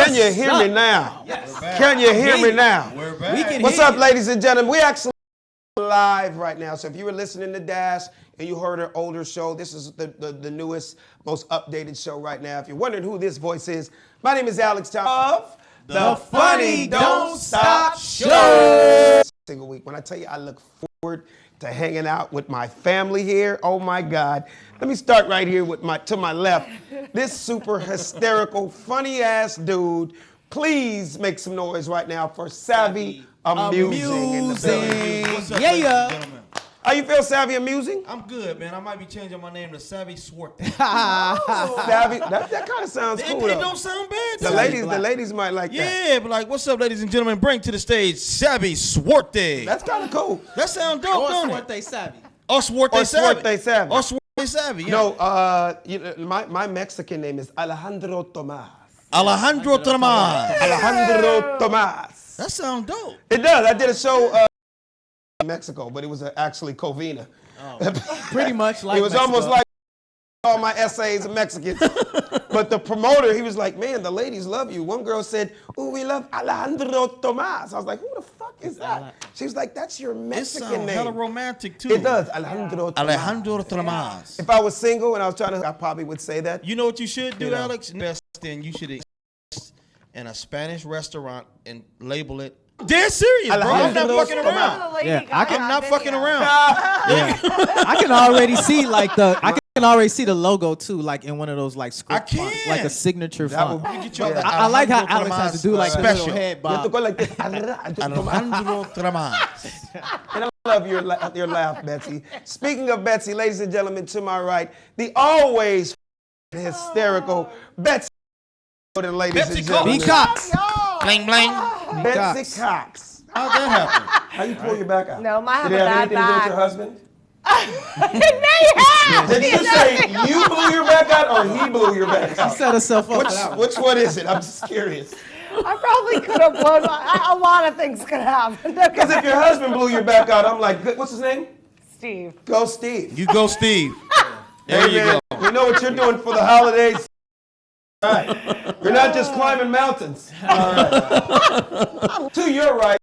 Can you hear me now? Yes. Can you hear me now? We're back. What's up, ladies and gentlemen? We actually live right now. So if you were listening to Dash and you heard an older show, this is the newest, most updated show right now. If you're wondering who this voice is, my name is Alex Thompson of The Funny Don't Stop Show. Single week. When I tell you I look forward to hanging out with my family here, oh my God. Let me start right here with to my left. This super hysterical, funny ass dude. Please make some noise right now for Savvy Amusing in the building. What's up, ladies and gentlemen? How you feel, Savvy Amusing? I'm good, man. I might be changing my name to Savvy Swarte. Savvy, that kind of sounds cool. It don't sound bad. The ladies might like that. Yeah, but like, what's up, ladies and gentlemen? Bring to the stage Savvy Swarte. That's kind of cool. That sounds dope, don't it? Swarte Savvy. Or Swarte Savvy. Swarte Savvy. Or Swarte Savvy. Yeah. No, my Mexican name is Alejandro Tomas. Alejandro Tomas. Alejandro Tomas. That sounds dope. It does. I did a show in Mexico, but it was actually Covina. Oh, pretty much like it was Mexico. almost like all my essays are Mexicans. But the promoter, he was like, man, the ladies love you. One girl said, oh, we love Alejandro Tomas. I was like, who the fuck is that? She was like, that's your Mexican name. It sounds hella romantic, too. It does. Alejandro Tomas. Alejandro Tomas. If I was single and I was trying to, I probably would say that. You know what you should do, Alex? Best thing, you should exist in a Spanish restaurant and label it. Dead serious, bro. I'm not fucking around. Yeah, I'm not fucking around. Yeah. I can already see the logo too, like in one of those like script fonts, like a signature font. I like how Alex has to do like a little head bob. You have to go like this. Alejandro Tomas. And I love your laugh, Betsy. Speaking of Betsy, ladies and gentlemen, to my right, the always hysterical Betsy. Ladies and gentlemen. B. Cox. Bling, bling. Betsy Cox. How'd that happen? How you pull your back out? No, I have Did it a have bad anything to do with back. your husband? It may have. Did you say you blew your back out or he blew your back out? She set herself up for that one. Which one is it? I'm just curious. I probably could have blown a lot of things could happen. Because if your husband blew your back out, I'm like, what's his name? Steve. Go Steve. You go, Steve. There Hey, you man, go. We know what you're doing for the holidays. All right. You're not just climbing mountains. All right. To your right,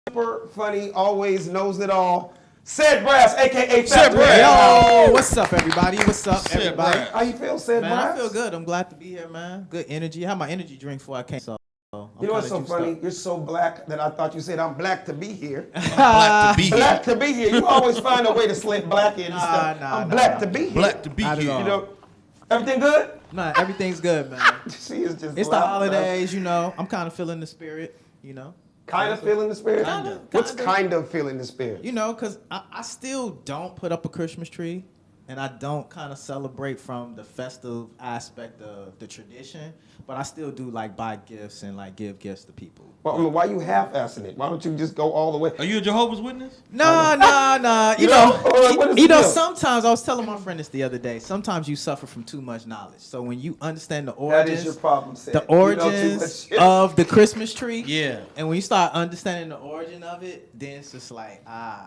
super funny, always knows it all. Sid Brass, a.k.a. Sid Brass. Yo, what's up, everybody? What's up, Sid everybody? Brass. How you feel, Sid Man, Brass? I feel good. I'm glad to be here, man. Good energy. I had my energy drink before I came. So You know what's so funny? You're so black that I thought you said I'm black to be here. Black to be here. Black to be here. You always find a way to slip black in and stuff. I'm black to be here. Black to be Not at here. all. You know, everything good? Nah, everything's good, man. She is just It's the laughing. holidays, you know. I'm kind of feeling the spirit, you know. Kind of feeling the spirit? Kinda. What's kind of feeling the spirit? You know, because I still don't put up a Christmas tree, and I don't kind of celebrate from the festive aspect of the tradition, but I still do like buy gifts and like give gifts to people. Well, I mean, why you half-assing it? Why don't you just go all the way? Are you a Jehovah's Witness? Nah. You know, sometimes I was telling my friend this the other day. Sometimes you suffer from too much knowledge. So when you understand the That origins, is your problem, Sid. the You know origins too much. of the Christmas tree, Yeah. and when you start understanding the origin of it, then it's just like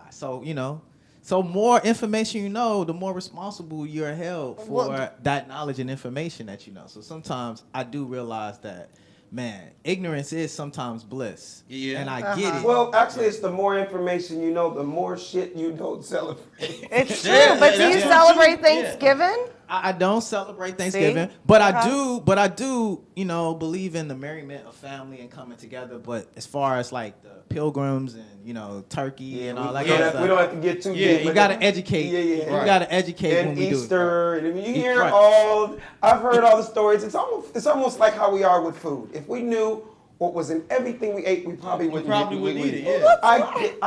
so you know. So more information you know, the more responsible you're held for that knowledge and information that you know. So sometimes I do realize that, man, ignorance is sometimes bliss. Yeah. And I get it. Well, actually, it's the more information you know, the more shit you don't celebrate. It's true, Yeah, but do that's you true. celebrate Yeah. Thanksgiving? I don't celebrate Thanksgiving, but I do, you know, believe in the merriment of family and coming together. But as far as like the pilgrims and, you know, turkey and all that kind of stuff. We don't have to get too Yeah, deep. you gotta educate. Yeah. You gotta educate And when we Easter, and you hear Right. I've heard all the stories. It's almost like how we are with food. If we knew what was in everything we ate, we probably wouldn't eat it, yeah. I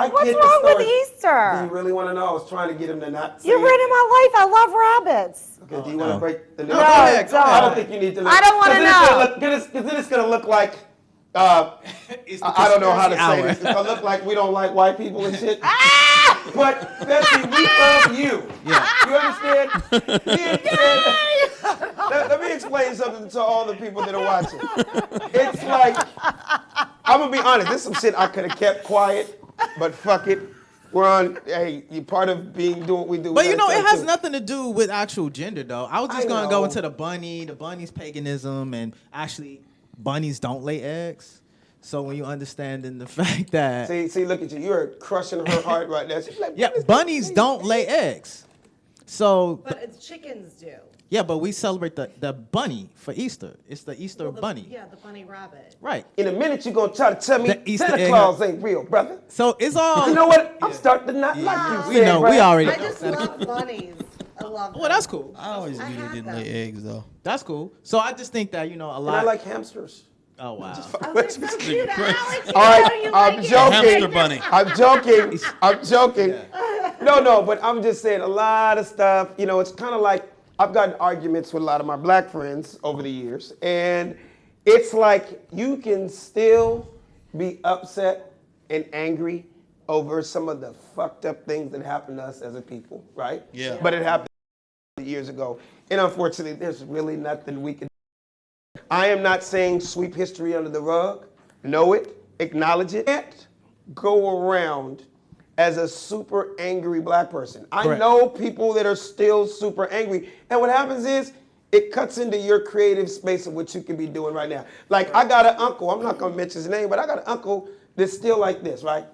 What's get wrong the with story. Do you Easter? really want to know? I was trying to get him to not say You're it. ruining my life. I love rabbits. Okay, do you want to break the news? No, don't. I don't think you need to know. I don't wanna know. Because then it's going to look like, I don't know how to say this. It's going to look like we don't like white people and shit. But, Betsy, we love you. Yeah. You understand? Let me explain something to all the people that are watching. It's like, I'm going to be honest. This is some shit I could have kept quiet, but fuck it. We're on, hey, you're part of doing what we do. But you know, it has nothing to do with actual gender, though. I was just I going to know. go into the bunny's paganism, and actually bunnies don't lay eggs. So when you understand in the fact that See, look at you. You're crushing her heart right now. She's like, yeah, bunnies don't lay eggs. So But it's chickens do. yeah, but we celebrate the bunny for Easter. It's the Easter bunny. Yeah, the bunny rabbit. Right. In a minute, you're going to try to tell me The Easter Santa egg Claus ain't real, brother. So it's all You know what? I'm starting to not like you. we saying, know. Brad. We already I know. just love bunnies. I love them. Well, that's cool. I always I knew had they didn't them. lay eggs though. That's cool. So I just think that, you know, a And lot. I like hamsters. Oh, wow. Oh, they're so cute, Alex. You All know right, you I'm like it. joking. Hamster bunny. I'm joking. I'm joking. No, but I'm just saying a lot of stuff. You know, it's kind of like I've gotten arguments with a lot of my black friends over the years, and it's like you can still be upset and angry over some of the fucked up things that happened to us as a people, right? Yeah. But it happened years ago, and unfortunately, there's really nothing we can. I am not saying sweep history under the rug. Know it, acknowledge it. Can't go around as a super angry black person. I Correct. know people that are still super angry. And what happens is it cuts into your creative space of what you can be doing right now. Like I got an uncle, I'm not gonna mention his name, but I got an uncle that's still like this, right?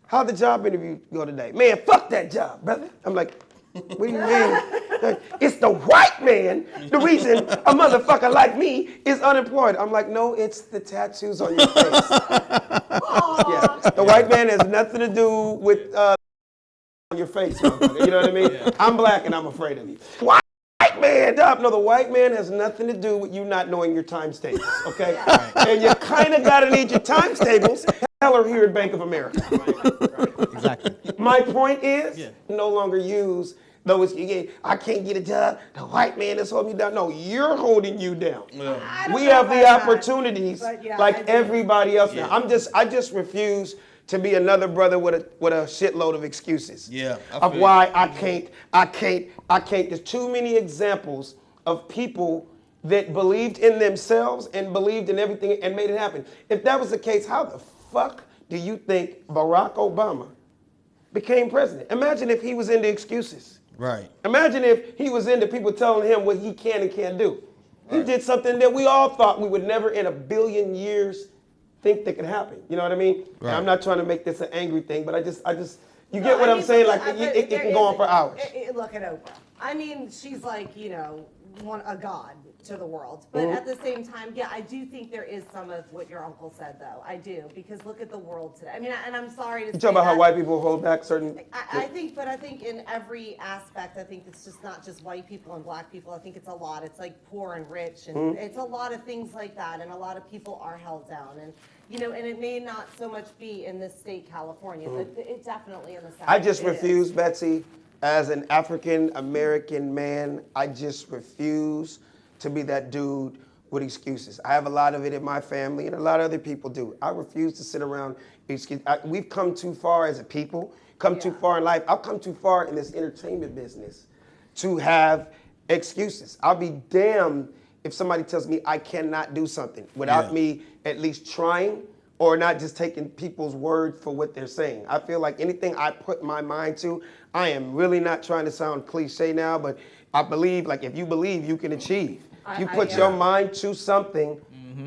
How'd the job interview go today? Man, fuck that job, brother. I'm like, what do you mean? It's the white man, the reason a motherfucker like me is unemployed. I'm like, no, it's the tattoos on your face. Yeah, the white man has nothing to do with on your face, motherfucker. You know what I mean? I'm black and I'm afraid of you. White man, no, the white man has nothing to do with you not knowing your times tables, okay? And you kind of gotta need your times tables. Hell are here at Bank of America. Exactly. My point is, no longer use those. I can't get a job. The white man is holding me down. No, you're holding you down. I don't We know have the about that, opportunities but yeah, I like do. everybody else now. I just refuse to be another brother with a shitload of excuses. Yeah, I Of feel why I can't. There's too many examples of people that believed in themselves and believed in everything and made it happen. If that was the case, how the fuck do you think Barack Obama became president? Imagine if he was into excuses. Right. Imagine if he was into people telling him what he can and can't do. He did something that we all thought we would never in a billion years think that could happen. You know what I mean? Right. And I'm not trying to make this an angry thing, but I just, you get what I'm saying? Like, it can go on for hours. Look at Oprah. I mean, she's like, a god to the world. But at the same time, yeah, I do think there is some of what your uncle said, though. I do, because look at the world today. I mean, and I'm sorry to say You talk about how that. white people hold back certain. I think in every aspect, I think it's just not just white people and black people. I think it's a lot. It's like poor and rich, and it's a lot of things like that. And a lot of people are held down, and and it may not so much be in this state, California, but it definitely in the South. I just it is. refuse, Betsy, as an African American man, I just refuse to be that dude with excuses. I have a lot of it in my family, and a lot of other people do. I refuse to sit around excuse. We've come too far as a people, come too far in life. I've come too far in this entertainment business to have excuses. I'll be damned if somebody tells me I cannot do something without me at least trying, or not just taking people's word for what they're saying. I feel like anything I put my mind to, I am really not trying to sound cliche now, but I believe, like, if you believe, you can achieve. If you put your mind to something,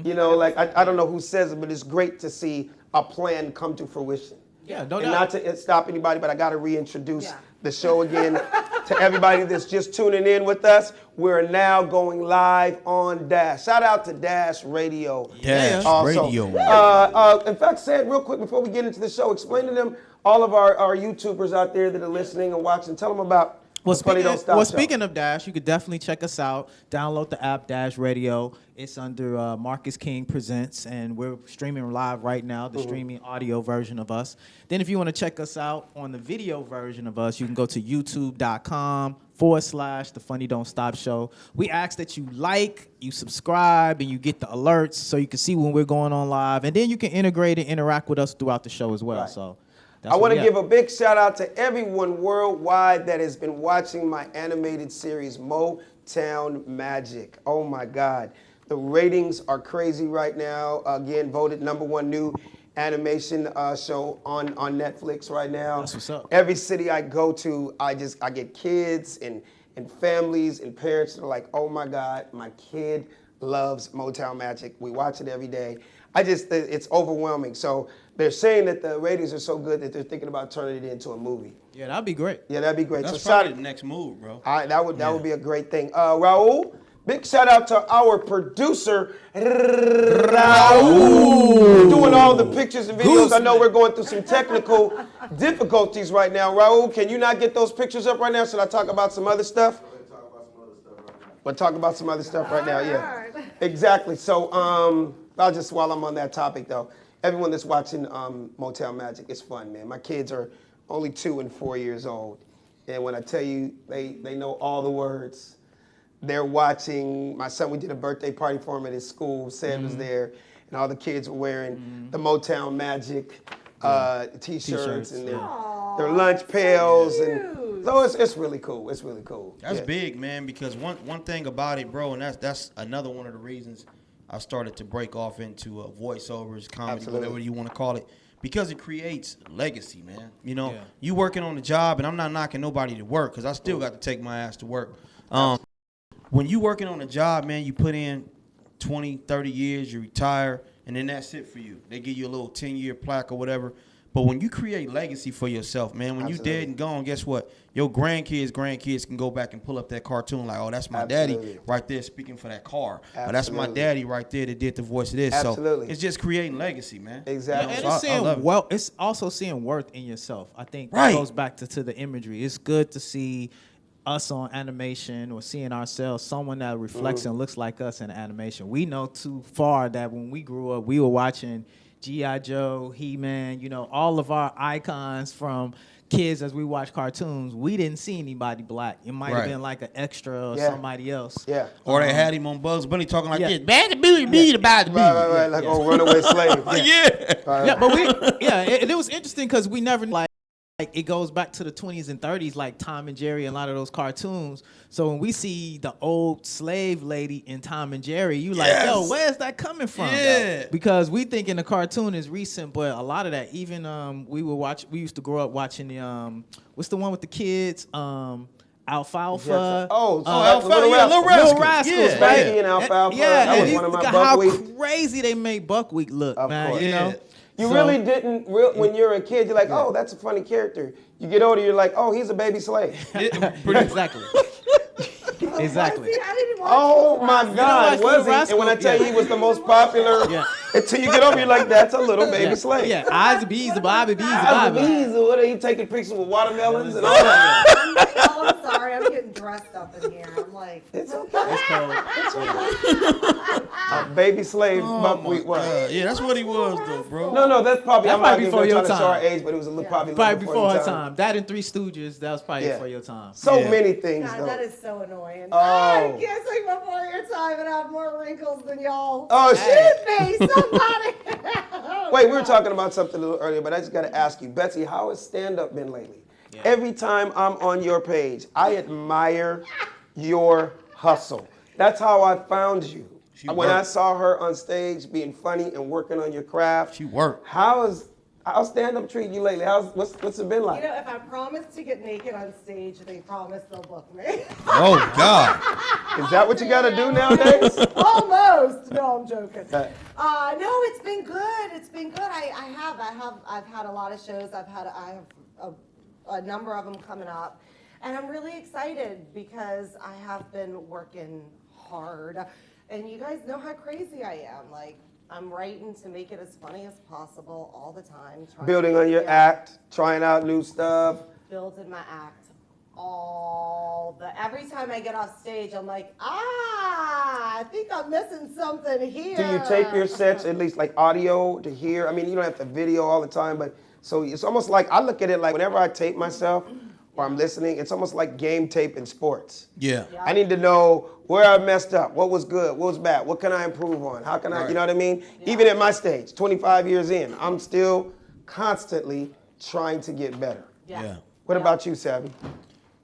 like, I don't know who says it, but it's great to see a plan come to fruition. Yeah, no And doubt. not to stop anybody, but I got to reintroduce the show again to everybody that's just tuning in with us. We're now going live on Dash. Shout out to Dash Radio. Dash Also. Radio. In fact, say it real quick before we get into the show. Explain to them, all of our YouTubers out there that are listening and watching, tell them about the Funny Don't Stop show. Speaking of Dash, you could definitely check us out. Download the app Dash Radio. It's under Marcus King Presents, and we're streaming live right now, the streaming audio version of us. Then if you want to check us out on the video version of us, you can go to youtube.com/The Funny Don't Stop Show. We ask that you like, you subscribe, and you get the alerts so you can see when we're going on live. And then you can integrate and interact with us throughout the show as well. Right. So I want to give a big shout out to everyone worldwide that has been watching my animated series, Motown Magic. Oh my God. The ratings are crazy right now. Again, voted #1 new animation show on Netflix right now. That's what's up. Every city I go to, I get kids and families and parents that are like, oh my God, my kid loves Motown Magic. We watch it every day. It's overwhelming. So they're saying that the ratings are so good that they're thinking about turning it into a movie. Yeah, that'd be great. Yeah, that'd be great. That's so probably the next move, bro. that would be a great thing. Raul, big shout out to our producer, Raul, doing all the pictures and videos. I know we're going through some technical difficulties right now. Raul, can you not get those pictures up right now? Should I talk about some other stuff? We'll talk about some other stuff right now, yeah. Exactly. So while I'm on that topic though, everyone that's watching Motown Magic, it's fun, man. My kids are only 2 and 4 years old. And when I tell you they know all the words, they're watching. My son, we did a birthday party for him at his school. Sam was there, and all the kids were wearing the Motown Magic T-shirts and their lunch pails. And so it's really cool. It's really cool. That's big, man, because one thing about it, bro, and that's another one of the reasons I started to break off into voiceovers, comedy, whatever you want to call it, because it creates legacy, man. You know, you working on the job, and I'm not knocking nobody to work because I still got to take my ass to work. When you working on a job, man, you put in 20, 30 years, you retire, and then that's it for you. They give you a little 10-year plaque or whatever. But when you create legacy for yourself, man, when you dead and gone, guess what? Your grandkids can go back and pull up that cartoon like, oh, that's my daddy right there speaking for that car. Or that's my daddy right there that did the voice of this. So it's just creating legacy, man. Exactly. And it's saying it's also seeing worth in yourself. I think that goes back to the imagery. It's good to see us on animation or seeing ourselves, someone that reflects and looks like us in animation. We know too far that when we grew up, we were watching G.I. Joe, He-Man, you know, all of our icons from kids as we watch cartoons. We didn't see anybody black. It might have been like an extra or somebody else. Yeah. Or they had him on Bugs Bunny talking like this. Bad to be about to be. Right. Like a runaway slave. It was interesting because we never like it goes back to the 20s and 30s, like Tom and Jerry and a lot of those cartoons. So when we see the old slave lady in Tom and Jerry, you like, yo, where's that coming from? Yeah. Because we thinking the cartoon is recent, but a lot of that, even we used to grow up watching the what's the one with the kids? Alfalfa. Alfalfa. Little Rascals, right? Spanky and Alfalfa. Yeah, that was one of my Buckwheat. How crazy they made Buckwheat look, man. Course. You know. You really didn't, when you're a kid, you're like, oh, that's a funny character. You get older, you're like, oh, he's a baby slave. Exactly. Exactly. Oh my God, was he? And when I tell you he was the most popular, until you get over, you're like, that's a little baby slave. Yeah, eyes of bees, Bobby, bees, Bobby. What are you taking pictures with watermelons and all that? I'm sorry, I'm getting dressed up in here. I'm like, it's okay. It's okay. A baby slave Buckwheat was. Yeah, that's what he was though, bro. No, that's probably, I'm not before your trying to show time. our age, but it was probably before her time. That and Three Stooges, that was probably before your time. So many things, God, though. that is so annoying. Oh. I'm guessing before your time and have more wrinkles than y'all. Oh, shit. Shoot me, somebody. Wait, we were talking about something a little earlier, but I just got to ask you, Betsy, how has stand-up been lately? Yeah. Every time I'm on your page, I admire your hustle. That's how I found you. When I saw her on stage being funny and working on your craft. She worked. How's stand-up treating you lately? What's it been like? You know, if I promise to get naked on stage, they promise they'll book me. Oh, God. Is that what you got to do nowadays? Almost. No, I'm joking. No, it's been good. It's been good. I've had a lot of shows. I have a number of them coming up. And I'm really excited because I have been working hard. And you guys know how crazy I am. Like, I'm writing to make it as funny as possible all the time. Building on your act, trying out new stuff. Building my act every time I get off stage, I'm like, I think I'm missing something here. Do you tape your sets, at least like audio to hear? I mean, you don't have to video all the time, but so it's almost like, I look at it like whenever I tape myself or I'm listening, it's almost like game tape in sports. Yeah. I need to know where I messed up, what was good, what was bad, what can I improve on, how can I, you know what I mean? Yeah. Even at my stage, 25 years in, I'm still constantly trying to get better. Yeah. What about you, Savvy?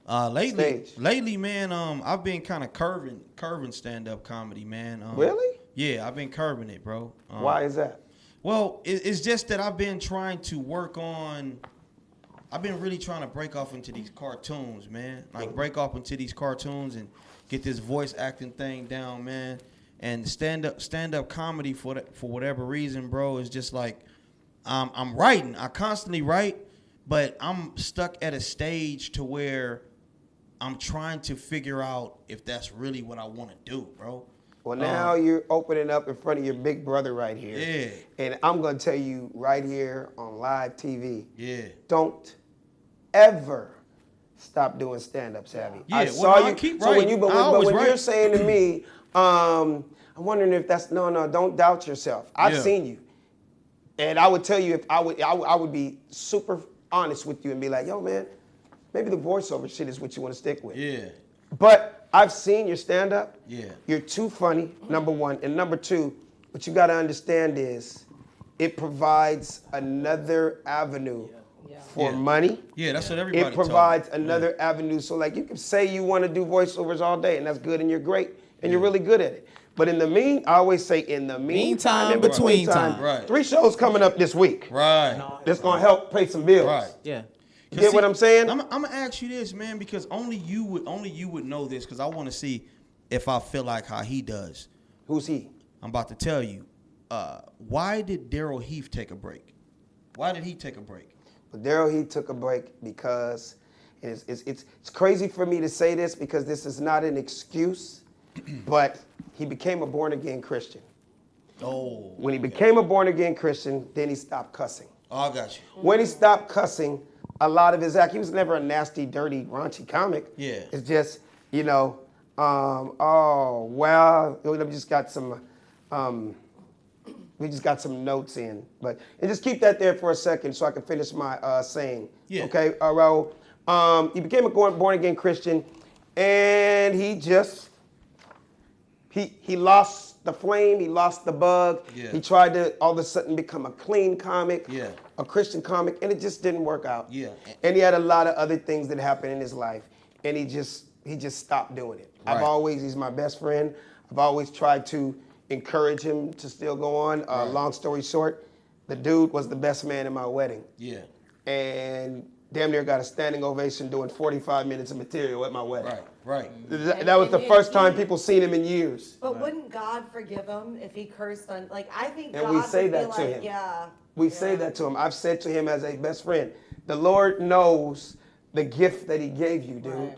Lately, man, I've been kind of curving stand-up comedy, man. Really? Yeah, I've been curving it, bro. Why is that? Well, it's just that I've been trying to work on. I've been really trying to break off into these cartoons, man. Like break off into these cartoons and get this voice acting thing down, man. And stand up comedy for whatever reason, bro, is just like I'm writing. I constantly write, but I'm stuck at a stage to where I'm trying to figure out if that's really what I want to do, bro. Well, now you're opening up in front of your big brother right here. Yeah. And I'm going to tell you right here on live TV. Yeah. Don't ever stop doing stand-up, Savvy. Yeah, I well, saw no, I you. keep so when writing. you, but I when, but always when write. you're saying to me, I'm wondering if that's no, don't doubt yourself. I've Yeah. seen you, and I would tell you if I would be super honest with you and be like, yo, man, maybe the voiceover shit is what you want to stick with. Yeah. But I've seen your stand-up. Yeah. You're too funny, number one. And number two, what you got to understand is it provides another avenue for Yeah. money. Yeah, that's what everybody It provides another avenue. So like you can say you want to do voiceovers all day and that's good and you're great and you're really good at it. But I always say in the meantime, in between time, Right. 3 shows coming up this week. Right. That's going to help pay some bills. Right. Yeah. You get what I'm saying? I'm gonna ask you this, man, because only you would know this, because I want to see if I feel like how he does. Who's he? I'm about to tell you. Why did Daryl Heath take a break? Why did he take a break? But Daryl, he took a break because it's crazy for me to say this because this is not an excuse, but he became a born-again Christian. Oh. When he became a born-again Christian, then he stopped cussing. Oh, I got you. When he stopped cussing, a lot of his act, he was never a nasty, dirty, raunchy comic. Yeah. It's just, oh, well, we just got some notes in. And just keep that there for a second so I can finish my saying. Yeah. Okay, Raul. He became a born-again Christian, and he just, he lost the flame, he lost the bug. Yeah. He tried to all of a sudden become a clean comic, Yeah. a Christian comic, and it just didn't work out. Yeah. And he had a lot of other things that happened in his life, and he just stopped doing it. Right. He's my best friend. I've always tried to encourage him to still go on. Right. Long story short, the dude was the best man in my wedding. Yeah. And damn near got a standing ovation doing 45 minutes of material at my wedding. Right. That was the first time people seen him in years. But wouldn't God forgive him if he cursed on? Like I think And God we say would that be to like, him. yeah. We say that to him. I've said to him as a best friend, the Lord knows the gift that he gave you, dude. Right.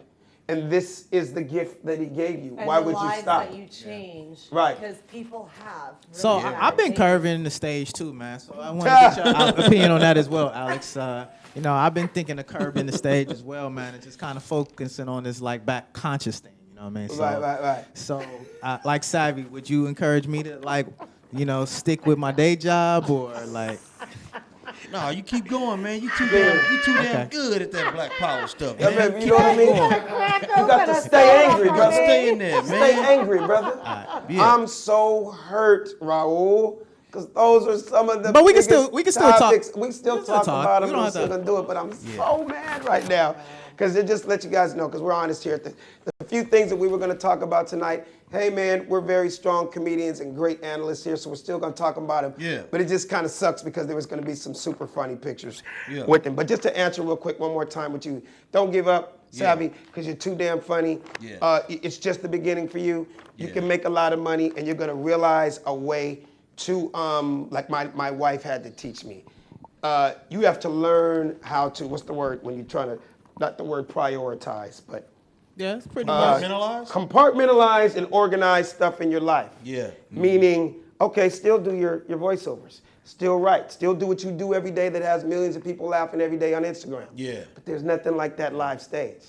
And this is the gift that he gave you. And Why the would you lives stop? that you change, Right. Because people have. So really I've been bad curving the stage too, man. So I want to get your opinion on that as well, Alex. I've been thinking of curving the stage as well, man, and just kind of focusing on this like back conscious thing. You know what I mean? So, Right. So, like Savvy, would you encourage me to stick with my day job or like? No, you keep going, man. You too damn Okay. good at that Black Power stuff, Yeah, man. man, you know what I mean? You got to stay angry, brother. Stay in there, man. Stay angry, brother. Yeah. I'm so hurt, Raul, because those are some of the But we can biggest still talk. topics. We still We can talk still talk. about We them. don't We're have still to- going to do it, but I'm so mad right now because it just let you guys know, because we're honest here. The few things that we were going to talk about tonight, hey, man, we're very strong comedians and great analysts here, so we're still going to talk about them. Yeah. But it just kind of sucks because there was going to be some super funny pictures Yeah. with them. But just to answer real quick one more time with you, don't give up, Savvy, because you're too damn funny. Yeah. It's just the beginning for you. You Yeah. can make a lot of money, and you're going to realize a way to, like my wife had to teach me. You have to learn how to, what's the word when you're trying to, not the word prioritize, but Yeah, it's pretty much. Compartmentalize? compartmentalize and organize stuff in your life. Yeah. Meaning, okay, still do your voiceovers. Still write. Still do what you do every day that has millions of people laughing every day on Instagram. Yeah. But there's nothing like that live stage.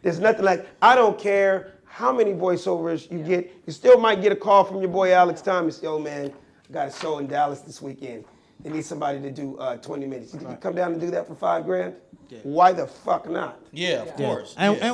There's nothing like, I don't care how many voiceovers you get. You still might get a call from your boy Alex Thomas. Yo, man, I got a show in Dallas this weekend. They need somebody to do 20 minutes. You think you come down and do that for $5,000? Yeah. Why the fuck not? Yeah, of course. And, Yeah.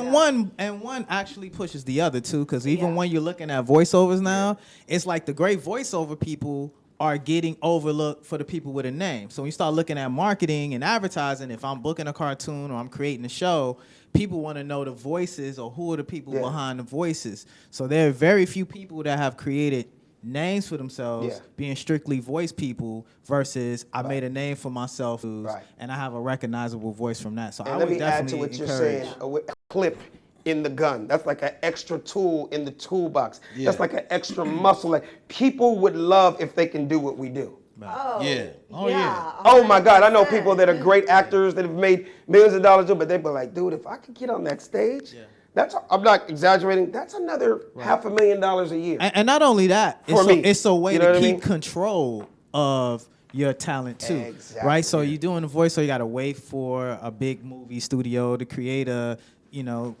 and one actually pushes the other too, because even when you're looking at voiceovers now, it's like the great voiceover people are getting overlooked for the people with a name. So when you start looking at marketing and advertising, if I'm booking a cartoon or I'm creating a show, people want to know the voices or who are the people behind the voices. So there are very few people that have created names for themselves being strictly voice people versus I made a name for myself and I have a recognizable voice from that. So And I let would me add to definitely what you're encourage. saying. A clip in the gun. That's like an extra tool in the toolbox. Yeah. That's like an extra muscle. Like people would love if they can do what we do. Oh, Yeah. Oh, yeah. Oh my God, I know 100%. people that are great actors that have made millions of dollars, but they be like, dude, if I could get on that stage, that's, I'm not exaggerating, that's another $500,000 a year. And not only that, For me. it's a way You know to what I keep mean? control of your talent too, Exactly. right? So you're doing the voice, so you got to wait for a big movie studio to create a,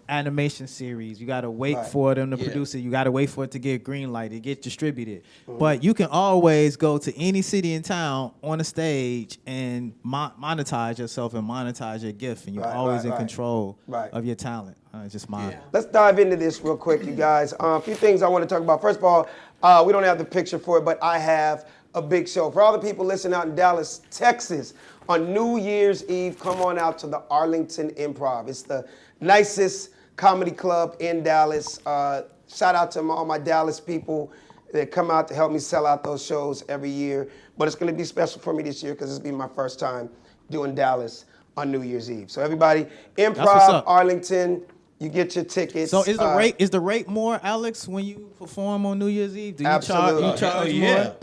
animation series. You got to wait for them to produce it. You got to wait for it to get green lighted, get distributed. But you can always go to any city in town on a stage and monetize yourself and monetize your gift, and you're always in control of your talent. It's just my. Let's dive into this real quick, you guys. A few things I want to talk about. First of all, we don't have the picture for it, but I have a big show. For all the people listening out in Dallas, Texas, on New Year's Eve, come on out to the Arlington Improv. It's the nicest comedy club in Dallas. Shout out to all my Dallas people that come out to help me sell out those shows every year. But it's going to be special for me this year because this will be my first time doing Dallas on New Year's Eve. So everybody, Improv, Arlington, you get your tickets. So is the rate more, Alex, when you perform on New Year's Eve? Do you Absolutely. charge more?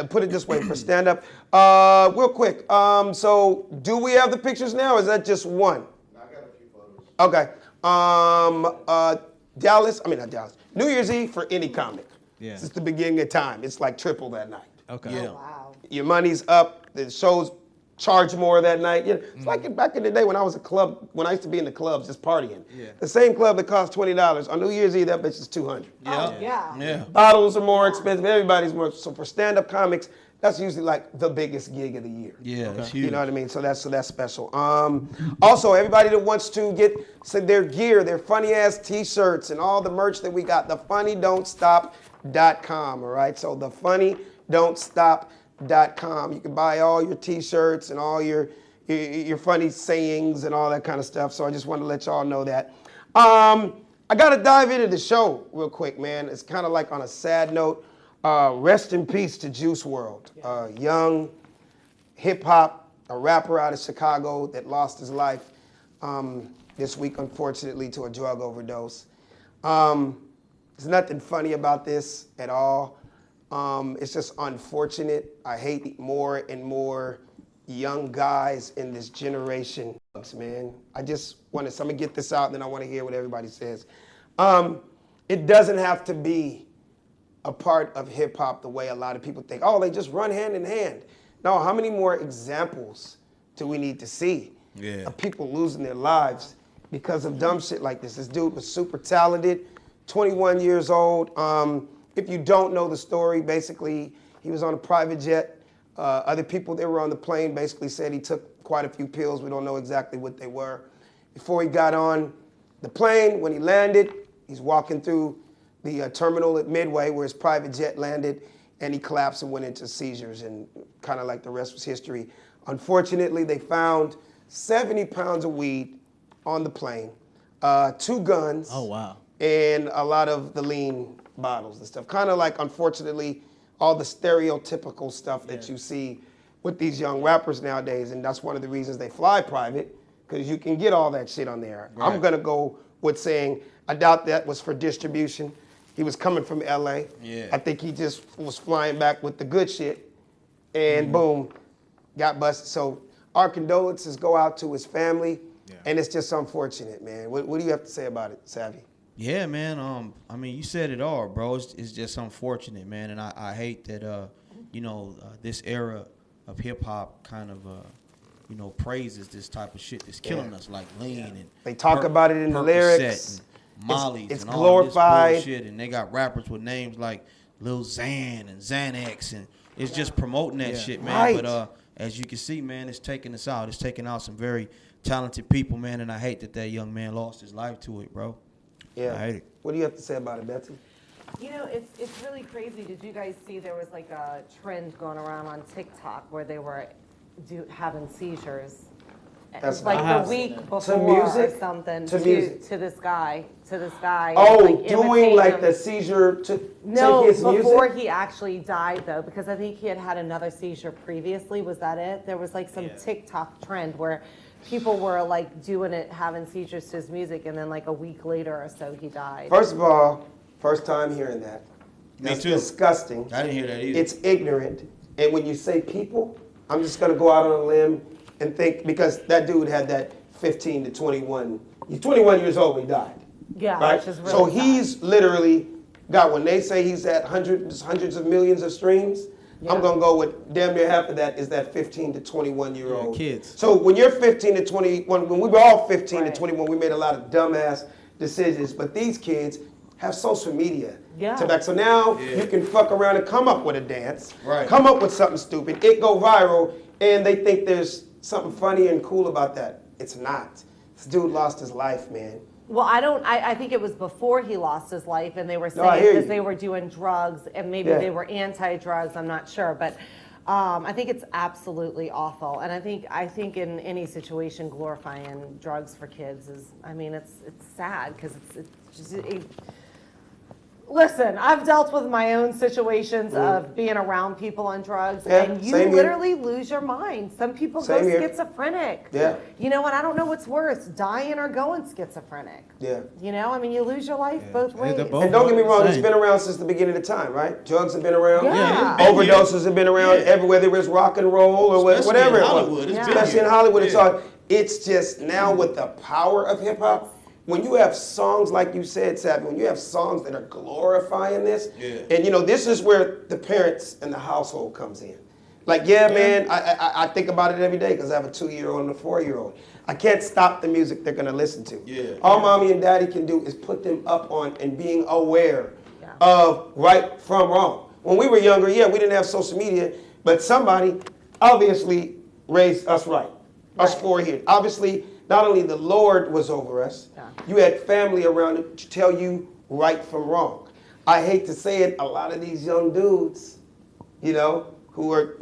Put it this way, for stand-up. Real quick, so do we have the pictures now, or is that just one? Okay. Not Dallas. New Year's Eve for any comic. Yeah. Since the beginning of time, it's like triple that night. Okay. Yeah. Wow. Your money's up. The shows charge more that night. It's like back in the day when I was when I used to be in the clubs just partying. Yeah. The same club that cost $20 on New Year's Eve, that bitch is $200. Oh, yeah. Yeah. Bottles are more expensive. Everybody's more. So for stand-up comics, that's usually like the biggest gig of the year. Yeah, that's huge. You know what I mean? So that's special. Also, everybody that wants to get their gear, their funny ass T-shirts and all the merch that we got, thefunnydon'tstop.com. All right. So thefunnydon'tstop.com. You can buy all your T-shirts and all your funny sayings and all that kind of stuff. So I just want to let y'all know that. I got to dive into the show real quick, man. It's kind of like on a sad note. Rest in peace to Juice WRLD, young hip-hop, a rapper out of Chicago that lost his life this week, unfortunately, to a drug overdose. There's nothing funny about this at all. It's just unfortunate. I hate more and more young guys in this generation, man. I'm gonna get this out, and then I want to hear what everybody says. It doesn't have to be a part of hip hop the way a lot of people think. Oh, they just run hand in hand. No, how many more examples do we need to see of people losing their lives because of dumb shit like this? This dude was super talented, 21 years old. If you don't know the story, basically he was on a private jet. Other people that were on the plane basically said he took quite a few pills. We don't know exactly what they were. Before he got on the plane, when he landed, he's walking through the terminal at Midway where his private jet landed, and he collapsed and went into seizures, and kind of like the rest was history. Unfortunately, they found 70 pounds of weed on the plane, 2 guns. Oh, wow. And a lot of the lean bottles and stuff. Kind of like, unfortunately, all the stereotypical stuff that you see with these young rappers nowadays, and that's one of the reasons they fly private, because you can get all that shit on there. Right. I'm gonna go with saying, I doubt that was for distribution. He was coming from LA. Yeah. I think he just was flying back with the good shit, and boom, got busted. So our condolences go out to his family, and it's just unfortunate, man. What do you have to say about it, Savvy? Yeah, man. I mean, you said it all, bro. It's just unfortunate, man, and I hate that this era of hip hop kind of praises this type of shit that's killing us, like lean and they talk about it in the lyrics. Molly's it's and glorified. all this bullshit, and they got rappers with names like Lil Xan and Xanax, and it's just promoting that shit, man. Right. But as you can see, man, it's taking us out. It's taking out some very talented people, man, and I hate that young man lost his life to it, bro. Yeah. I hate it. What do you have to say about it, Betsy? You know, it's really crazy. Did you guys see there was like a trend going around on TikTok where they were having seizures? That's like not- the week before To music? or something To music. to this guy. Oh, like, doing imitate like him. the seizure to No, his before music? he actually died though, because I think he had another seizure previously. Was that it? There was like some TikTok trend where people were like doing it, having seizures to his music, and then like a week later or so he died. First of all, first time hearing that. Me That's too. disgusting. I didn't hear that either. It's ignorant. And when you say people, I'm just gonna go out on a limb and think, because that dude had that 15 to 21. He's 21 years old when he died. Yeah, Right? which is really So sad. he's literally got, when they say he's at hundreds of millions of streams, I'm gonna go with damn near half of that is that 15 to 21 year old. Yeah, kids. So when you're 15 to 21, when we were all 15 Right. to 21, we made a lot of dumbass decisions. But these kids have social media Yeah. to back. So now you can fuck around and come up with a dance, Right. come up with something stupid, it go viral, and they think there's something funny and cool about that. It's not. This dude lost his life, man. Well, I think it was before he lost his life, and they were I saying hear because you. they were doing drugs, and maybe Yeah. they were anti-drugs. I'm not sure, but I think it's absolutely awful. And I think in any situation, glorifying drugs for kids is, I mean, it's sad because it's just. Listen, I've dealt with my own situations of being around people on drugs, Yeah, and you same here. literally lose your mind. Some people Same go here. schizophrenic. Yeah. You know, and I don't know what's worse, dying or going schizophrenic. Yeah. You know, I mean, you lose your life both ways. they're both- And don't get me wrong, it's Same. been around since the beginning of time, right? Drugs have been around. Yeah. Yeah, Overdoses have been around everywhere there was rock and roll or Especially whatever in it Hollywood, was. it's been Especially in here. Hollywood, Yeah. it's just now with the power of hip hop. When you have songs like you said, Savvy, when you have songs that are glorifying this, and you know, this is where the parents and the household comes in. Like, yeah, man, I think about it every day because I have a 2-year-old and a 4-year-old. I can't stop the music they're gonna listen to. Yeah. All mommy and daddy can do is put them up on and being aware Yeah. of right from wrong. When we were younger, yeah, we didn't have social media, but somebody obviously raised us right. Us Right. four here. Obviously, not only the Lord was over us, Yeah. you had family around to tell you right from wrong. I hate to say it, a lot of these young dudes, you know, who are,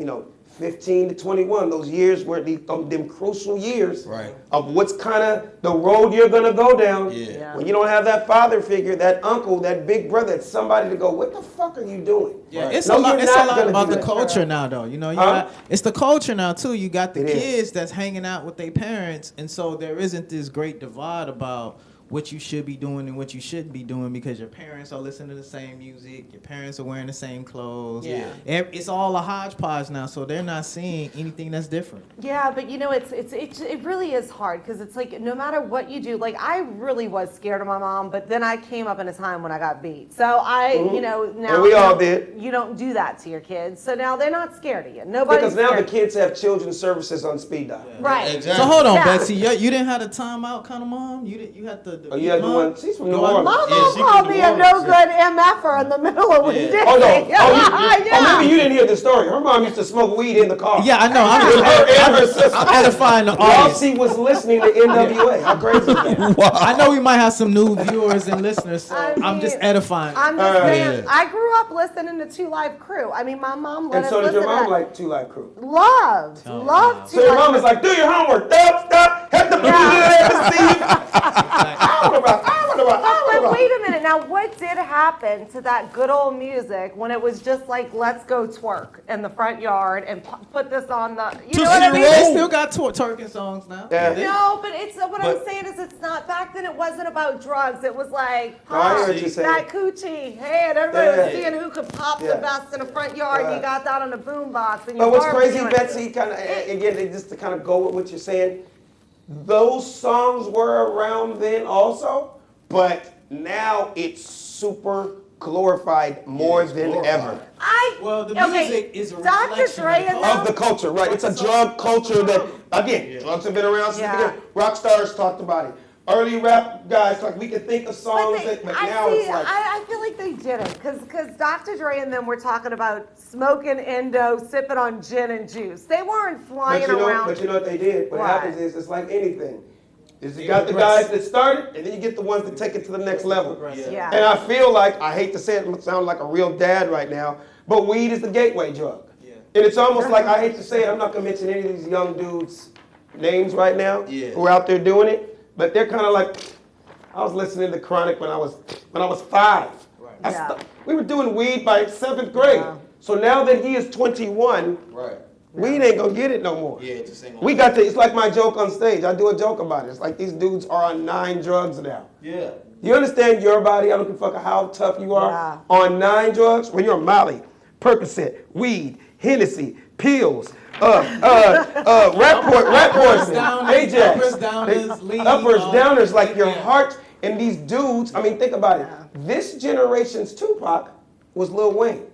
15 to 21, those years were them crucial years Right. of what's kind of the road you're going to go down. Yeah. When you don't have that father figure, that uncle, that big brother, it's somebody to go, what the fuck are you doing? Yeah, Right. it's No, a lot. you're It's not a lot gonna about do the that. culture now, though. You know, Huh? it's the culture now too. You got the It is. kids that's hanging out with their parents, and so there isn't this great divide about what you should be doing and what you shouldn't be doing because your parents are listening to the same music, your parents are wearing the same clothes. Yeah. It's all a hodgepodge now, so they're not seeing anything that's different. Yeah, but you know, it really is hard because it's like no matter what you do, like I really was scared of my mom, but then I came up in a time when I got beat. So now And we all did. You don't do that to your kids, so now they're not scared of you. Nobody's Because now the scared. kids have children's services on speed dial. Right. Exactly. So hold on, Yeah. Betsy, you didn't have a timeout kind of mom. You had the Oh, you had the mom? one, she's from New Go on. Orleans. My Yeah, mom she called from me New a no Orleans, good MFer in the middle of Yeah. the day. Oh no! Oh, Yeah. maybe you didn't hear the story. Her mom used to smoke weed in the car. Yeah, I know. With her and her sister. I'm edifying the While audience. she was listening to NWA. How crazy is that? I know we might have some new viewers and listeners, so I I'm just mean, edifying. I'm just saying, Yeah. I grew up listening to Two Live Crew. I mean, my mom let And us so did listen your to mom that. like Two Live Crew. Loved wow. Two So your Live mom is like, do your homework. Stop. Have to I don't know. Oh, and wait a minute. Now, what did happen to that good old music when it was just like, let's go twerk in the front yard and put this on the, you know what I mean? They still got twerking songs now. Yeah. No, but it's what I'm But- saying is it's not, back then it wasn't about drugs. It was like, No, I hear pop, what you're saying. that coochie. Hey, and everybody was Yeah. seeing who could pop Yeah. the best in the front yard. And you Right. got that on a boombox. And you But what's crazy, barbecuing. Betsy, kind of again, just to kind of go with what you're saying, those songs were around then also, but now it's super glorified more than ever. Well, the music is a Dr. reflection Dre of the and culture. Of the culture, right? It's a drug culture that, again, drugs have been around since the Yeah. beginning. Rock stars talked about it. Early rap guys, like we could think of songs, but now it's like. I feel like they didn't, because Dr. Dre and them were talking about smoking endo, sipping on gin and juice. They weren't flying around. But you know what they did? What What? happens is it's like anything. Is you got the guys that started, and then you get the ones that take it to the next level. Yeah. And I feel like, I hate to say it, I sound like a real dad right now, but weed is the gateway drug. And it's almost like, I hate to say it, I'm not gonna mention any of these young dudes names right now who are out there doing it, but they're kind of like, I was listening to Chronic when I was 5. Yeah. We were doing weed by 7th grade. Yeah. So now that he is 21, weed ain't gonna get it no more. Yeah, it just ain't gonna We got to, it's like my joke on stage. I do a joke about it. It's like these dudes are on 9 drugs now. Yeah. You understand your body? I don't give a fuck how tough you are. Yeah. On 9 drugs, when you're on Molly, Percocet, weed, Hennessy, pills, rat poison, Ajax, uppers, downers, lean, uppers, downers, like your yeah. heart. And these dudes, I mean, think about it. This generation's Tupac was Lil Wayne.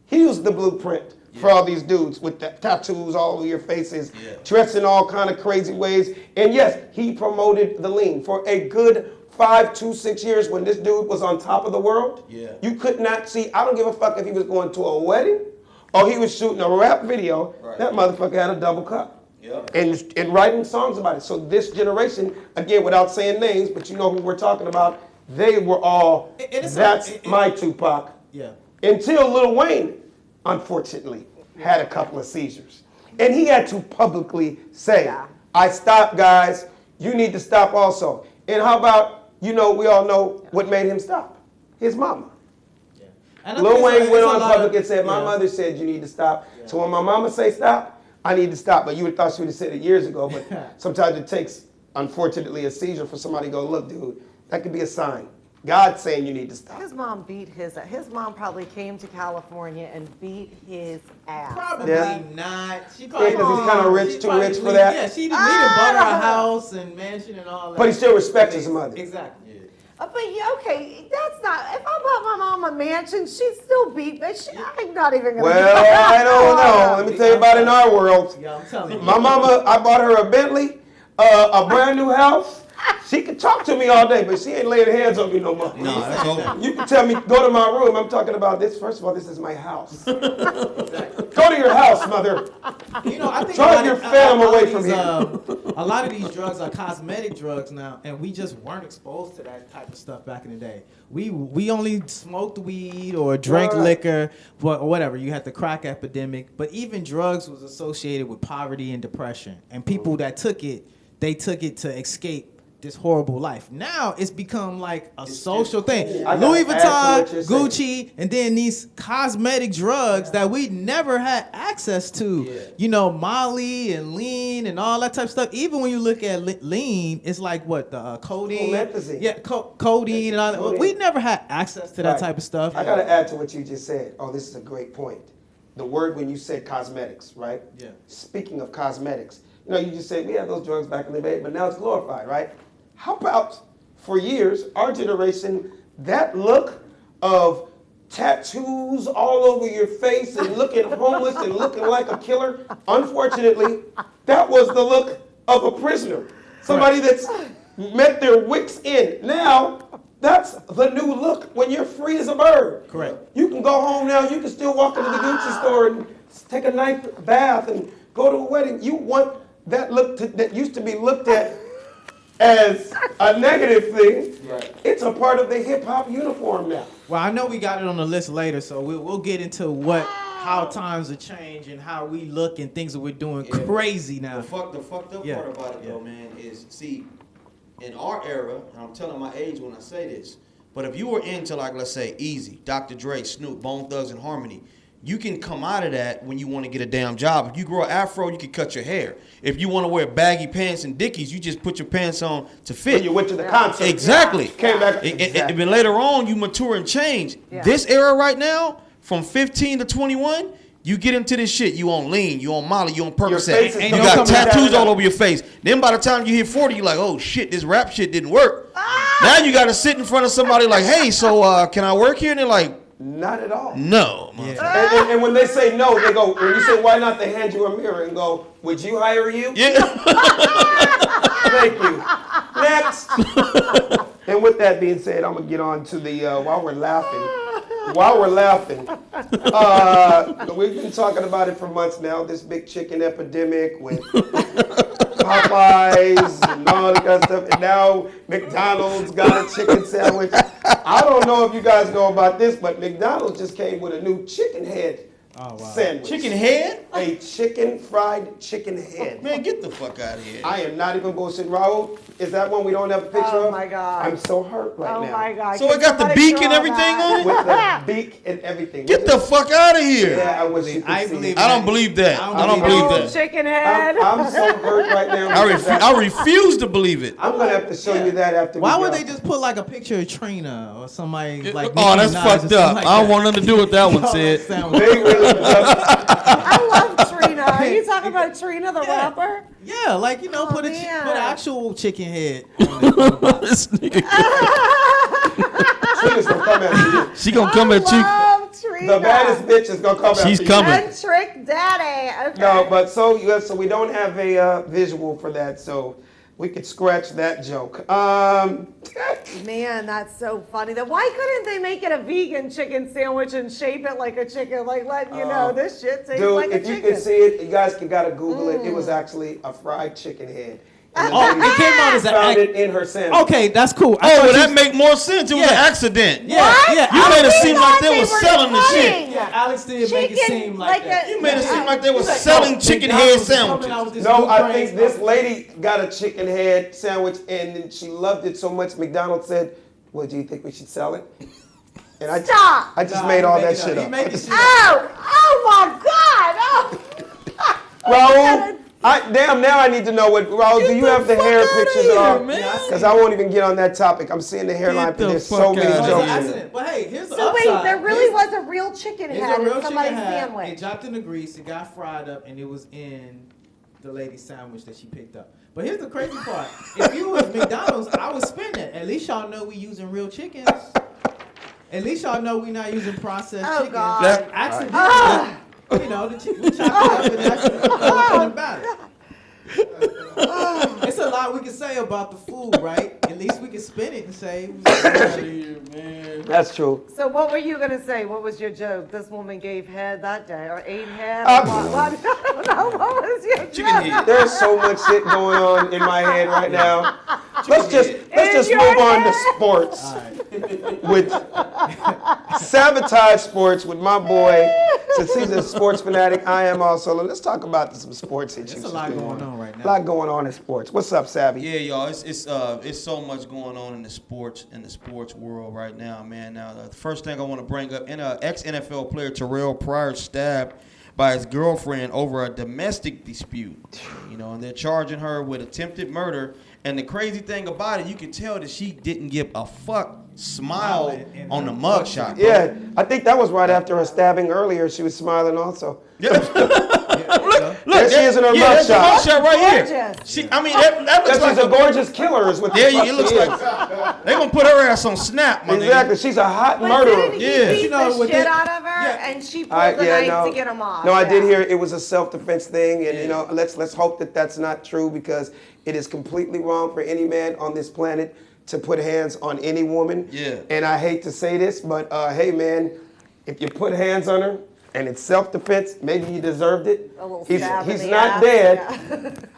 He was the blueprint for all these dudes with the tattoos all over your faces, dressed in all kind of crazy ways. And yes, he promoted the lean for a good 5 to 6 years when this dude was on top of the world. Yeah. You could not see, I don't give a fuck if he was going to a wedding or he was shooting a rap video. Right. That motherfucker had a double cup. Yep. And writing songs about it. So this generation, again, without saying names, but you know who we're talking about, they were all, my Tupac. Yeah. Until Lil Wayne, unfortunately, had a couple of seizures. And he had to publicly say, I stopped, guys. You need to stop also. And how about, you know, we all know what made him stop? His mama. Lil Wayne went on public and said, my mother said you need to stop. So when my mama say stop, I need to stop. But you would have thought she would have said it years ago. But sometimes it takes, unfortunately, a seizure for somebody to go, look, dude, that could be a sign. God's saying you need to stop. His mom beat his probably came to California and beat his ass. Probably not. She Yeah, because he's kind of rich, too rich for that. Yeah, she didn't need to buy her a house and mansion and all that. But he still respects his mother. Exactly. But yeah, okay, that's not. If I bought my mom a mansion, she'd still beat me. I'm not even gonna. Well, I don't know. Let me tell you about in our world. Yeah, I'm telling you. My mama, I bought her a Bentley, a brand new house. She can talk to me all day, but she ain't laying hands on me no more. No, that's over. You can tell me, go to my room. I'm talking about this. First of all, this is my house. Go to your house, mother. You know, I think Drive your fam away from here. A lot of these drugs are cosmetic drugs now, and we just weren't exposed to that type of stuff back in the day. We only smoked weed or drank liquor, or whatever. You had the crack epidemic, but even drugs was associated with poverty and depression, and people that took it, they took it to escape this horrible life. Now it's become like a social thing. Louis Vuitton, Gucci, and then these cosmetic drugs that we never had access to. Yeah. You know, Molly and lean and all that type of stuff. Even when you look at lean, it's like what, the codeine? Promethazine. Yeah, codeine and all that. Codeine. We never had access to that type of stuff. I got to add to what you just said. Oh, this is a great point. The word when you said cosmetics, right? Yeah. Speaking of cosmetics, you know, you just said we had those drugs back in the day, but now it's glorified, right? How about, for years, our generation, that look of tattoos all over your face and looking homeless and looking like a killer, unfortunately, that was the look of a prisoner. Somebody that's met their wicks end. Now, that's the new look when you're free as a bird. Correct. You can go home now, you can still walk into the Gucci store and take a nice bath and go to a wedding. You want that look that used to be looked at as a negative thing. Right. It's a part of the hip hop uniform now. Well, I know we got it on the list later, so we'll get into how times have changed and how we look and things that we're doing crazy now. The fucked up part about it though, man, is see, in our era, and I'm telling my age when I say this, but if you were into, like, let's say Easy, Dr. Dre, Snoop, Bone Thugs and Harmony, you can come out of that when you want to get a damn job. If you grow an afro, you can cut your hair. If you want to wear baggy pants and Dickies, you just put your pants on to fit. When you went to the concert. Exactly. Came back. And then later on, you mature and change. Yeah. This era right now, from 15 to 21, you get into this shit. You on lean, you on Molly, you on Percocet. You got tattoos all over your face. Then by the time you hit 40, you're like, oh shit, this rap shit didn't work. Now you got to sit in front of somebody like, hey, so can I work here? And they're like, not at all. no. Yeah. And when they say no, they go, when you say why not, they hand you a mirror and go, would you hire you? Yeah. Thank you. Next. And with that being said, I'm going to get on to the, while we're laughing, we've been talking about it for months now, this big chicken epidemic with Popeyes and all that kind of stuff. And now McDonald's got a chicken sandwich. I don't know if you guys know about this, but McDonald's just came with a new chicken head Oh, wow. sandwich. Chicken head? A fried chicken head. Man, get the fuck out of here. I am not even bullshit. Raul, is that one we don't have a picture of? Oh my God. I'm so hurt right now. Oh my God. So Can it got the somebody beak draw and everything that? on it? With the beak and everything. Get the fuck out of here. Yeah, I wish you could I see believe it. I don't believe that. I don't believe Old that. chicken head. I'm so hurt right now. I refuse to believe it. I'm gonna have to show you that after. Why we would go. they just put like a picture of Trina or somebody like? Oh, Nicki that's Minaj or fucked something up. like I don't that? want nothing to do with that one, Oh, Sid. that sounds- They really I love Trina. Are you talking about Trina the Yeah. rapper? Yeah, like you know, Oh, put man. an actual chicken head. On it. This nigga. Trina's gonna come after you. She gonna come at you. I love Trina. The baddest bitch is gonna come after you. She's coming. And Trick Daddy. Okay. No, but so we don't have a visual for that, so we could scratch that joke. Man, that's so funny. Then why couldn't they make it a vegan chicken sandwich and shape it like a chicken? Like letting you know this shit tastes Dude, like a if you chicken. can see it, you guys gotta Google it. It was actually a fried chicken head. And the Oh, lady it came out as an found act- it in her sandwich. Okay, that's cool. I Oh, thought well, you- that make more sense. It was an Yeah. accident. Yeah, yeah. You made it seem like thought they they was were selling the shit. cutting. Yeah, Alex did make it Chicken, seem like that. You made it seem like they was Like, selling no, chicken McDonald's head was coming sandwiches. out with this No, new I craze. think this lady got a chicken head sandwich and then she loved it so much McDonald's said, well, do you think we should sell it? And I Stop. I just Nah, made he all make that it up. shit He up. make it shit Oh my God. Oh. Raul, damn, now I need to know what, Raul, do you have the hair pictures here, on? man. Because I won't even get on that topic. I'm seeing the hairline, Get but the there's fuck so many outta So it's here. an jokes in it. accident. But hey, here's the So upside. wait, there really was a real chicken It's head a real in somebody's chicken head. sandwich. It dropped in the grease. It got fried up, and it was in the lady's sandwich that she picked up. But here's the crazy part: if you was McDonald's, I would spend it. At least y'all know we using real chickens. At least y'all know we not using processed Oh, chicken. God. That- Accidentally, you know, the chicken we chopped it up and accidentally put it in batter. It's a lot we can say about the food, right? At least we can spin it and say, man. That's true. So what were you gonna say? What was your joke? This woman gave head that day, or ate head? Uh, Or what? I don't know. What was your Chicken joke? head. There's so much shit going on in my head right now. Let's just In move your on to head. sports with sabotage sports with my boy. Since he's a sports fanatic, I am also. Let's talk about some sports issues. There's a lot going on right A now. lot going on in sports. What's up, Savvy? Yeah, y'all, it's so much going on in the sports world right now, man. Now, the first thing I want to bring up, ex-NFL player Terrell Pryor stabbed by his girlfriend over a domestic dispute. You know, and they're charging her with attempted murder. And the crazy thing about it, you can tell that she didn't give a fuck smile on the mugshot. bro. Yeah, I think that was right after her stabbing earlier. She was smiling also. Look, There she is in her that's the mugshot. mugshot right here. Gorgeous. That looks That like she's a gorgeous killer is what the Yeah, fuck it looks she is. like they gonna put her ass on Snap, my Exactly, nigga. she's a hot But murderer. didn't Yeah. he beat You know, the with shit it- out of her, Yeah. and she pulled the knife to get him off? No, I did Yeah. hear it was a self-defense thing, and you know, let's hope that that's not true because it is completely wrong for any man on this planet to put hands on any woman. Yeah. And I hate to say this, but hey, man, if you put hands on her and it's self-defense, maybe you deserved it. A little He's stab in the not ass, dead.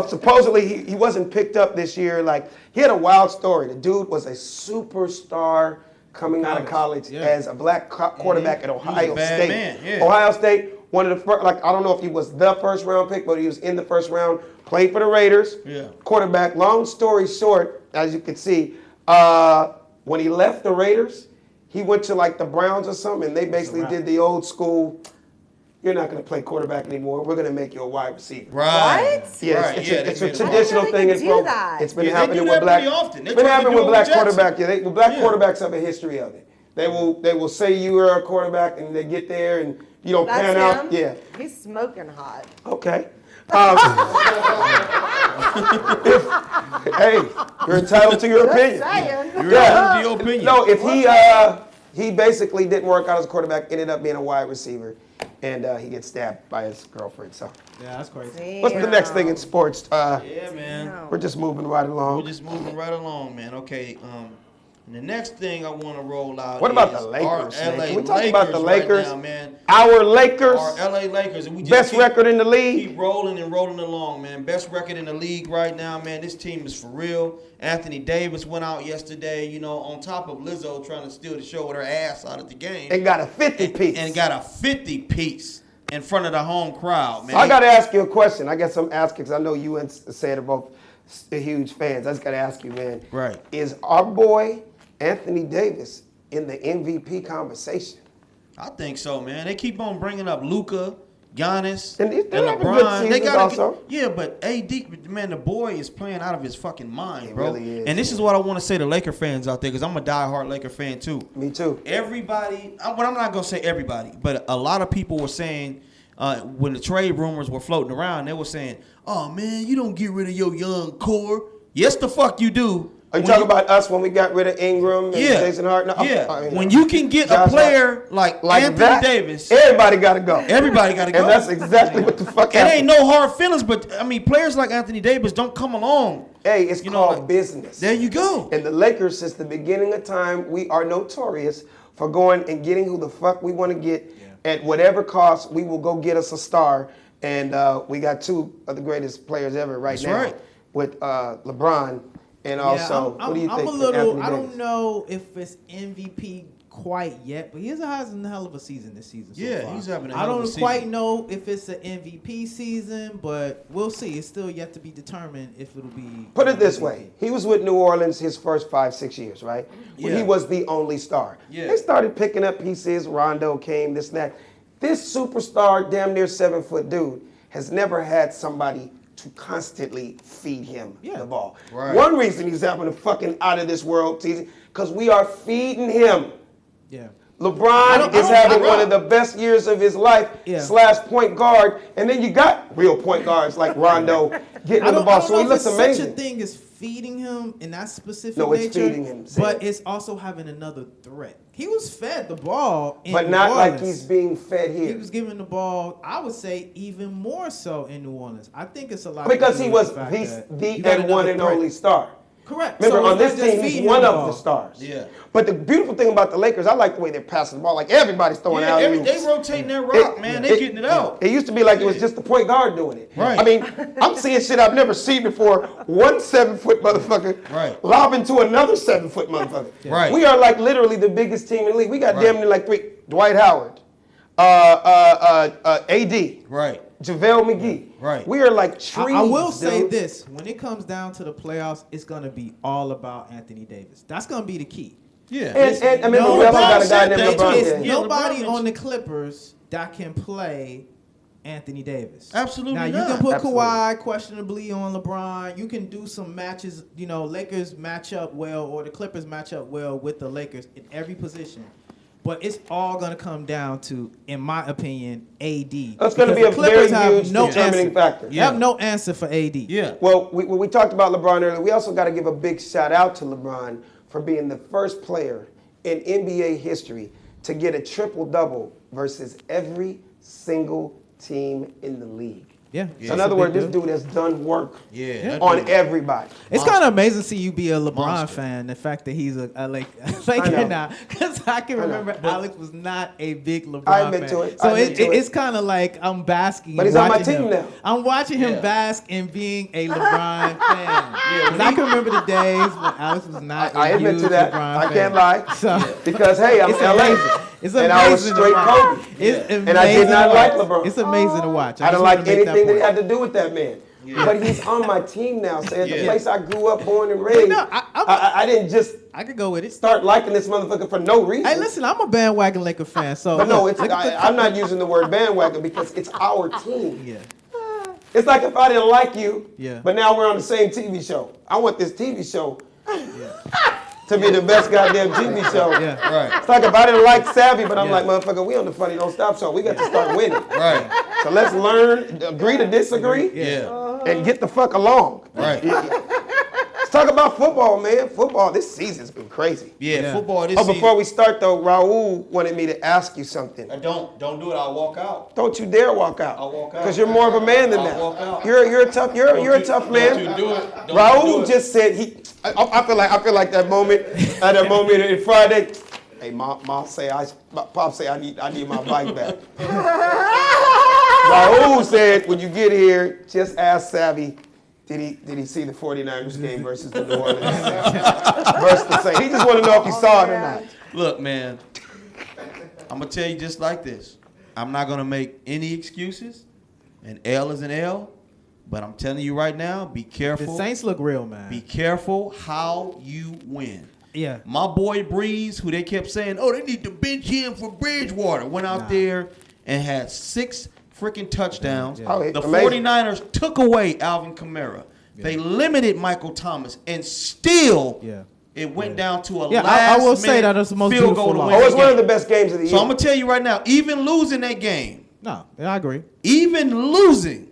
Supposedly he wasn't picked up this year. Like he had a wild story. The dude was a superstar coming out of college Yeah. as a black quarterback at Ohio bad State. man, yeah. Ohio State, one of the first, like I don't know if he was the first round pick, but he was in the first round. Played for the Raiders. Yeah. Quarterback. Long story short, as you can see, when he left the Raiders, he went to like the Browns or something, and they basically did the old school. You're not going to play quarterback anymore. We're going to make you a wide receiver. Right. What? Yes, Right, it's yeah, a they made it traditional work. thing I in didn't know they pro. could do that. It's been Yeah, they happening do with that black. pretty often. They It's been tried to happening do with it black with Jackson. quarterback. Yeah, black Yeah. quarterbacks have a history of it. They will say you are a quarterback and they get there and you don't That's pan him? out. Yeah. He's smoking hot. Okay. Hey, you're entitled to your opinion. Saying. You're Yeah. entitled to your opinion. No, if he basically didn't work out as a quarterback, ended up being a wide receiver, and he gets stabbed by his girlfriend. So, Yeah, that's crazy. Damn. what's the next thing in sports? Yeah, man. We're just moving right along. We're just moving right along, man. Okay. And the next thing I want to roll out What about is the Lakers, our man? LA Can we talk about the Lakers? right now, man. Our Lakers. Our LA Lakers. And we just Best record in the league. Keep rolling and rolling along, man. Best record in the league right now, man. This team is for real. Anthony Davis went out yesterday, you know, on top of Lizzo trying to steal the show with her ass out at the game. And got a 50-piece. And got a 50-piece in front of the home crowd, man. So I got to ask you a question. I guess I'm asking because I know you and Said are both huge fans. I just got to ask you, man. Right. Is our boy Anthony Davis in the MVP conversation? I think so, man. They keep on bringing up Luka, Giannis, And they're having good LeBron. seasons They got also. yeah, but AD, man, the boy is playing out of his fucking mind, He bro. really is, and this is what I want to say to Laker fans out there, because I'm a diehard Laker fan too. Me too. Everybody, I'm not gonna say everybody, but a lot of people were saying when the trade rumors were floating around, they were saying, "Oh man, you don't get rid of your young core." Yes, the fuck you do. Are you talking about us when we got rid of Ingram and Jason Harden? No, Yeah. I mean, When you can get a player like Anthony that, Davis, everybody got to go. everybody got to go. And that's exactly what the fuck It happened. ain't no hard feelings, but I mean, players like Anthony Davis don't come along. Hey, it's You know, called like, business. There you go. And the Lakers, since the beginning of time, we are notorious for going and getting who the fuck we want to get at whatever cost. We will go get us a star. And we got two of the greatest players ever That's now right. with LeBron and also, what do you think? I'm a little. Anthony I Davis? don't know if it's MVP quite yet, but he's having a hell of a season this season. So Yeah, far. he's having a I hell of a don't season. quite know if it's an MVP season, but we'll see. It's still yet to be determined if it'll be. Put it this MVP. way. He was with New Orleans his first 5-6 years, right? When Yeah. he was the only star. Yeah. They started picking up pieces. Rondo came, this and that. This superstar, damn near 7-foot dude, has never had somebody to constantly feed him the ball. Right. One reason he's having a fucking out of this world season, because we are feeding him. Yeah. LeBron is having one of the best years of his life / point guard, and then you got real point guards like Rondo getting I on the don't, ball, I don't so know he if looks it's amazing. such a thing as feeding him in that specific No, it's nature, feeding him, Sam. but it's also having another threat. He was fed the ball in But New not like Orleans. he's being fed He here. was given the ball, I would say, even more so in New Orleans. I think it's a lot Because to do he with was the fact he's that the you got and one another and threat. only star. Correct. Remember, So on it's this not just team, he's feeding one him of the ball. the stars. Yeah. But the beautiful thing about the Lakers, I like the way they're passing the ball. Like everybody's throwing out. They rotating that rock, man. They getting it out. It used to be like it was just the point guard doing it. Right. I mean, I'm seeing shit I've never seen before. One 7-foot motherfucker Right. lobbing to another 7-foot motherfucker. Right. We are like literally the biggest team in the league. We got Right. damn near like three. Dwight Howard, AD, Right. JaVale McGee. Right. We are like trees. I will say dude. this: when it comes down to the playoffs, it's gonna be all about Anthony Davis. That's gonna be the key. Yeah. And I mean, No, we also got a LeBron guy said named that, LeBron too. It's James. Yeah, nobody LeBron on the Clippers that can play Anthony Davis. Absolutely Now you not. can put Absolutely. Kawhi questionably on LeBron. You can do some matches. You know, Lakers match up well, or the Clippers match up well with the Lakers in every position. But it's all going to come down to, in my opinion, AD. That's going to be Because a the very Clippers have huge determining answer. factor. They have no answer for AD. Yeah. Well, we talked about LeBron earlier. We also got to give a big shout out to LeBron for being the first player in NBA history to get a triple-double versus every single team in the league. Yeah. So in other words, this dude has done work Yeah. on everybody. It's kind of amazing to see you be a LeBron Monster. fan. The fact that he's a I Laker know. now, because I can remember Alex was not a big LeBron I admit fan. to it. So I admit to it. it's kind of like I'm basking. But in he's on my watching team him. now. I'm watching him Yeah. bask in being a LeBron fan. 'Cause I can remember the days when Alex was not. I a admit huge to that. LeBron I fan. can't lie. So Because, hey, I'm it's LA. amazing. It's amazing. And I was to straight watch. Kobe. It's amazing And I did not to like watch. LeBron. It's amazing to watch. I just don't wanna like make anything that point. had to do with that man. But he's on my team now. So at the Yeah. place I grew up, born and raised, no, I didn't just I could go with it. start liking this motherfucker for no reason. Hey, listen, I'm a bandwagon Laker fan, so But no, look, I'm not using the word bandwagon because it's our team. Yeah, It's like if I didn't like you, Yeah. but now we're on the same TV show. I want this TV show to be the best goddamn TV show. yeah. Right. It's like if I didn't like Savvy, but I'm Yeah. like, motherfucker, we on the Funny Don't Stop show. We got to start winning. Right. So let's learn, agree to disagree, Yeah. and get the fuck along. Right. Let's talk about football, man. Football, this season's been crazy. Yeah. Yeah. Football this Oh, season. before we start though, Raul wanted me to ask you something. Don't do it. I'll walk out. Don't you dare walk out. I'll walk out. Because you're more of a man than I'll that. walk out. You're a tough man. Don't you do it. Don't you do Raul it. just said he. I feel like that moment At that moment in Friday, hey, Pop say I need my bike back. Raul said, when you get here, just ask Savvy, did he see the 49ers game versus the New Orleans versus the Saints? He just want to know if he saw it or not. Look, man, I'm going to tell you just like this. I'm not going to make any excuses. An L is an L. But I'm telling you right now, be careful. The Saints look real, man. Be careful how you win. Yeah. My boy Breeze, who they kept saying, oh, they need to bench him for Bridgewater, went out there and had 6 freaking touchdowns. Yeah. Oh, the amazing. 49ers took away Alvin Kamara. Yeah. They limited Michael Thomas, and still it went down to a last I will say that it's the most field beautiful goal to loss. win. Oh, it's one of the best games of the year. So I'm going to tell you right now, even losing that game. No, I agree. Even losing.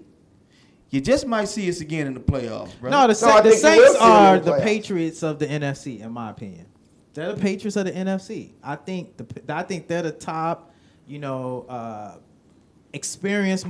You just might see us again in the playoffs, bro. No, the I think you will Saints see them are in the the playoffs. Patriots of the NFC, in my opinion. They're the Patriots of the NFC. I think they're the top, most experienced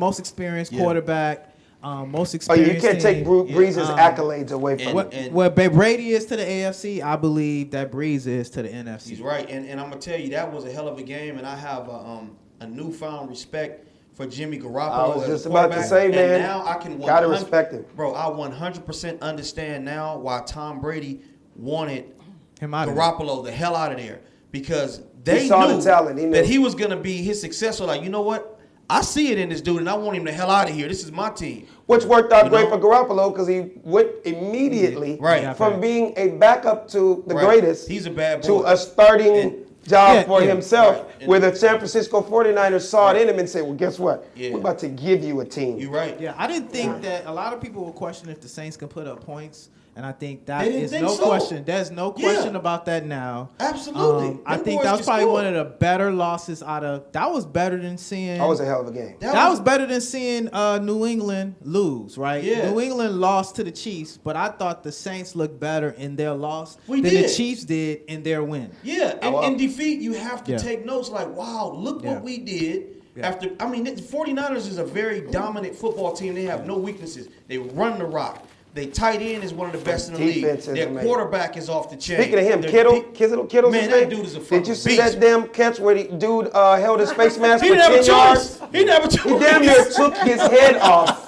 quarterback, most experienced. You can't take Breeze's accolades away from him. What Brady is to the AFC, I believe that Breeze is to the NFC. He's right, and I'm gonna tell you that was a hell of a game, and I have a newfound respect for Jimmy Garoppolo. I was just about to say, man, and now I can gotta respect him, bro. I 100% understand now why Tom Brady wanted him out Garoppolo the hell out of there, because they saw knew the talent. that he was gonna be his successor. Like, you know what? I see it in this dude, and I want him the hell out of here. This is my team. Which worked out great for Garoppolo because he went immediately from being a backup to the greatest. He's a bad boy. To a starting job for himself, right. where the San Francisco 49ers saw it in him and said, well, guess what? We're about to give you a team. You're right. Yeah, I didn't think that a lot of people will question if the Saints can put up points. And I think that They didn't is think no so. question. There's no question about that now. Absolutely. I Them think boys that was can probably score. one of the better losses out of. That was better than seeing. That was a hell of a game. That was better than seeing New England lose, right? Yeah. New England lost to the Chiefs, but I thought the Saints looked better in their loss than did. the Chiefs did in their win. Yeah, in defeat, you have to take notes like, wow, look what we did. Yeah. After, I mean, the 49ers is a very dominant football team. They have no weaknesses. They run the rock. They tight end is one of the best in the league. Their quarterback is off the chain. Speaking of him, Kittle's man, that dude is a fucking Did you see beast. that damn catch where the dude held his face mask He for didn't have 10 a yards? choice. He never chose. He damn near took his head off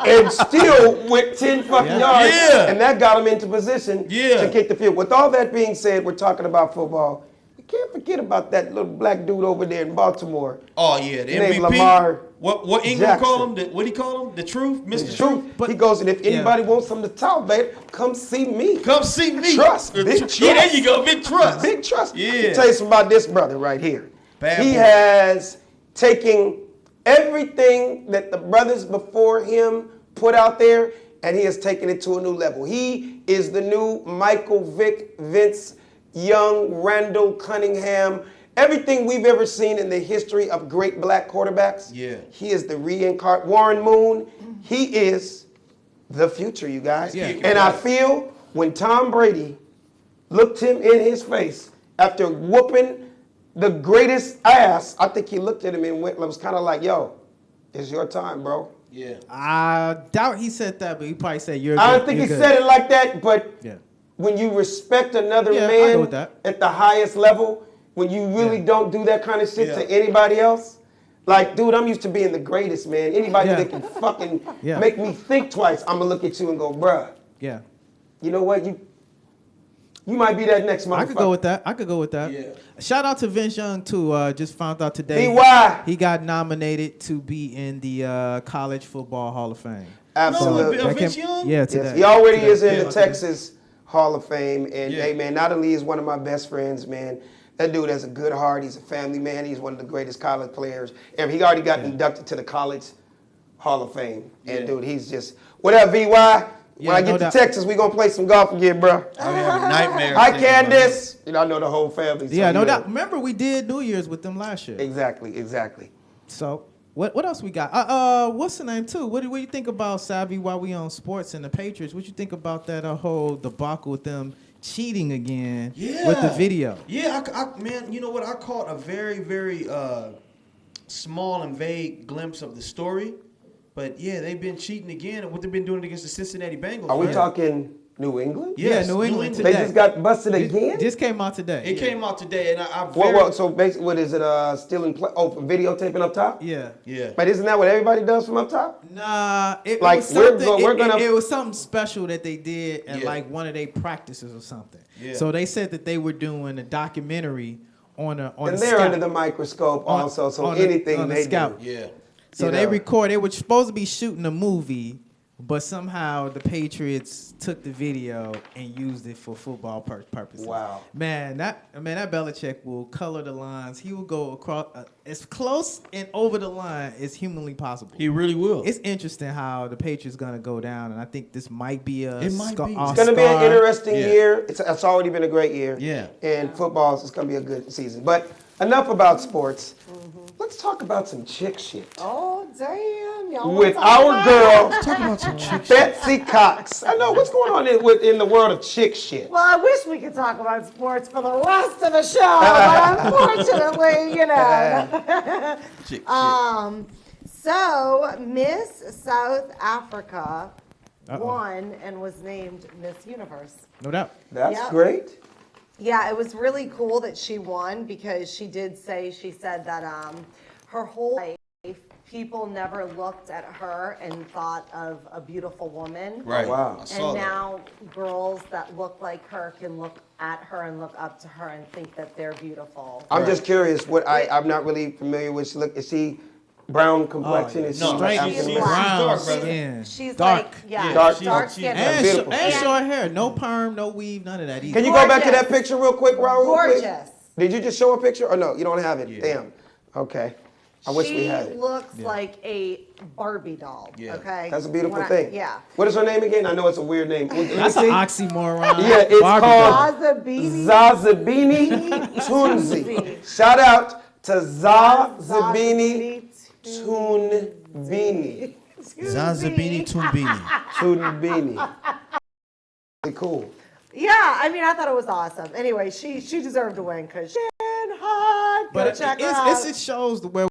and still went 10 fucking yards. Yeah. And that got him into position to kick the field. With all that being said, we're talking about football. You can't forget about that little black dude over there in Baltimore. Oh, yeah, the named MVP. Lamar What Ingram called him? What he call him? The truth? Mr. Truth? But he goes, and if anybody wants something to talk about, come see me. Come see me. Trust. Big trust. Yeah, there you go. Big trust. Big trust. Yeah. Let me tell you something about this brother right here. He boy. has taken everything that the brothers before him put out there, and he has taken it to a new level. He is the new Michael Vick, Vince Young, Randall Cunningham. Everything we've ever seen in the history of great black quarterbacks. Yeah. He is the reincarnate. Warren Moon, he is the future, you guys. Yeah. And I feel when Tom Brady looked him in his face after whooping the greatest ass, I think he looked at him and was kind of like, yo, it's your time, bro. Yeah. I doubt he said that, but he probably said you're I good. don't think You're he good. said it like that, but Yeah. when you respect another Yeah, I go man with that. at the highest level, when you really don't do that kind of shit to anybody else, like, dude, I'm used to being the greatest, man. Anybody that can fucking make me think twice, I'm gonna look at you and go, bruh, Yeah. you know what? You might be that next motherfucker. I could go with that. Yeah. Shout out to Vince Young too. Just found out today. BY. He got nominated to be in the College Football Hall of Fame. Absolutely. No, Vince Young? Yeah, Yes, today. he already is in Yeah. the Texas Hall of Fame. And, Yeah. hey, man, not only is one of my best friends, man, that dude has a good heart. He's a family man. He's one of the greatest college players. And he already got inducted to the College Hall of Fame. And, dude, he's just, what up, VY? When I get to Texas, we going to play some golf again, bro. I'm having nightmares. Hi, thinking about Candace. You know, I know the whole family. Yeah, so, no you know. doubt. Remember, we did New Year's with them last year. Exactly. So, what else we got? What's the name too? What do you think about Savvy while we on sports and the Patriots? What you think about that whole debacle with them cheating again with the video? Yeah, man, you know what? I caught a very, very small and vague glimpse of the story. But, yeah, they've been cheating again. What they've been doing against the Cincinnati Bengals. Are we talking New England? Yes, New England They today. just got busted again? Just came out today. It came out today, and I So basically, what is it? Still in play? Oh, for videotaping up top? Yeah. yeah. But isn't that what everybody does from up top? Nah, it Like, was something. we're gonna- it was something special that they did at Yeah. like one of their practices or something. Yeah. So they said that they were doing a documentary on a And a they're scout. under the microscope On- also, so on the- anything on the they scout. do. Yeah. So You they know. They were supposed to be shooting a movie, but somehow the Patriots took the video and used it for football purposes. Wow. Man, that Belichick will color the lines. He will go across as close and over the line as humanly possible. He really will. It's interesting how the Patriots gonna go down, and I think this might be a. It might be. It's going to be an interesting Yeah. year. It's already been a great year. Yeah. And football is going to be a good season. But enough about sports. Let's talk about some chick shit. Oh, damn. Y'all wanna With talk our about girl, Talking about some chick shit. Betsy Cox. I know, what's going on in the world of chick shit? Well, I wish we could talk about sports for the rest of the show, but unfortunately, Chick shit. So Miss South Africa Uh-oh. won and was named Miss Universe. No doubt. That's Yep. great. Yeah, it was really cool that she won because she said that her whole life, people never looked at her and thought of a beautiful woman. Right. Wow. I saw And that. now girls that look like her can look at her and look up to her and think that they're beautiful. I'm just curious. I'm not really familiar with. Look, is she brown complexion? yeah. Is No, she Straight African she's American? brown dark, brother. skin. She's dark. like, yeah, Dark. dark She's- skin. And, beautiful. and And- short hair, no perm, no weave, none of that either. Can you go back to Gorgeous. that picture real quick, Raul? real quick? Gorgeous. Did you just show a picture? Or no, you don't have it. Yeah. Damn. Okay. I wish we had She it. looks like a Barbie doll. Yeah. Okay. That's a beautiful When I- thing. Yeah. What is her name again? I know it's a weird name. Let me That's see. an oxymoron. Yeah, it's Barbie called doll. Zazabini. Zazabini Tunzi. Shout out to Zazabini Tunbini. Zanzibini Tumbini. Tunbini. Really cool. Yeah, I mean, I thought it was awesome. Anyway, she deserved to win because she's hot. Go But check her out. it shows the where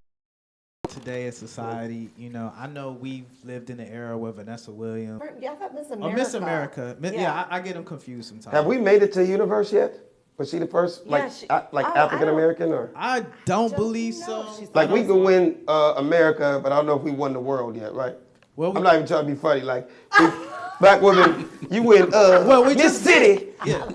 today as society. You know, I know we've lived in an era where Vanessa Williams. Yeah, I thought Miss Oh, America. Miss America. Yeah, I get them confused sometimes. Have we made it to universe yet? Was she the first, Yeah, like I African American, or I don't Don't believe know. so. She's like we could win America, but I don't know if we won the world yet, right? Well, I'm not even trying to be funny. Like black women, you win we Miss just City, Yeah.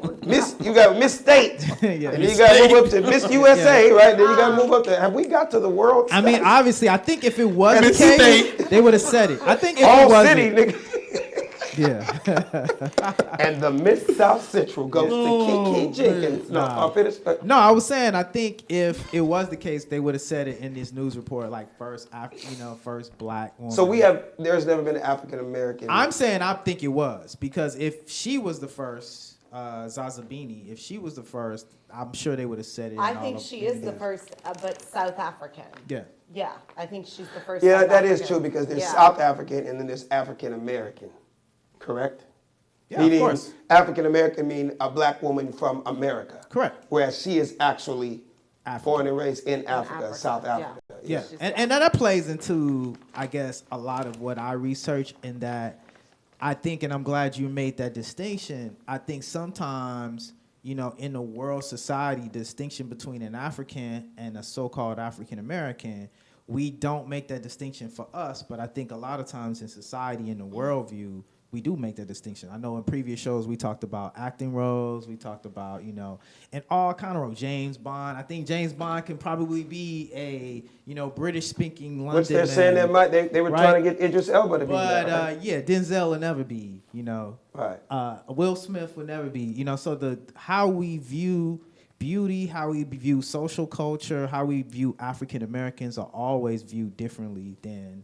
you got Miss State, Yeah. and then you got to move up to Miss USA, right? Then you got to move up to. Have we got to the world? I mean, stage? obviously, I think if it was the Miss case, State. they would have said it. I think if it all wasn't, city, nigga. yeah. And the Miss South Central goes to Kiki Jenkins. No, Nah. I'll finish. No, I was saying I think if it was the case, they would have said it in this news report, like first black woman. So there's never been an African American. I'm saying I think it was because if she was the first, Zazabini, if she was the first, I'm sure they would have said it. I in all think of- she is the first, but South African. Yeah. Yeah, I think she's the first. Yeah, South that is African. true because there's Yeah. South African and then there's African American. Correct? Yeah, Meaning of course. African American mean a black woman from America. Correct. Whereas she is actually Africa. born and raised in Africa, Africa, South yeah. Africa. Yeah, It's just- and that plays into, I guess, a lot of what I research in that I think, and I'm glad you made that distinction. I think sometimes, in the world society, the distinction between an African and a so-called African American, we don't make that distinction for us, but I think a lot of times in society, in the worldview, we do make that distinction. I know in previous shows we talked about acting roles, we talked about, and all kind of roles. James Bond. I think James Bond can probably be a, British speaking London Which they're saying man. they were right? trying to get Idris Elba to be But that. Right? yeah, Denzel will never be, Right. Will Smith will never be, so how we view beauty, how we view social culture, how we view African Americans are always viewed differently than,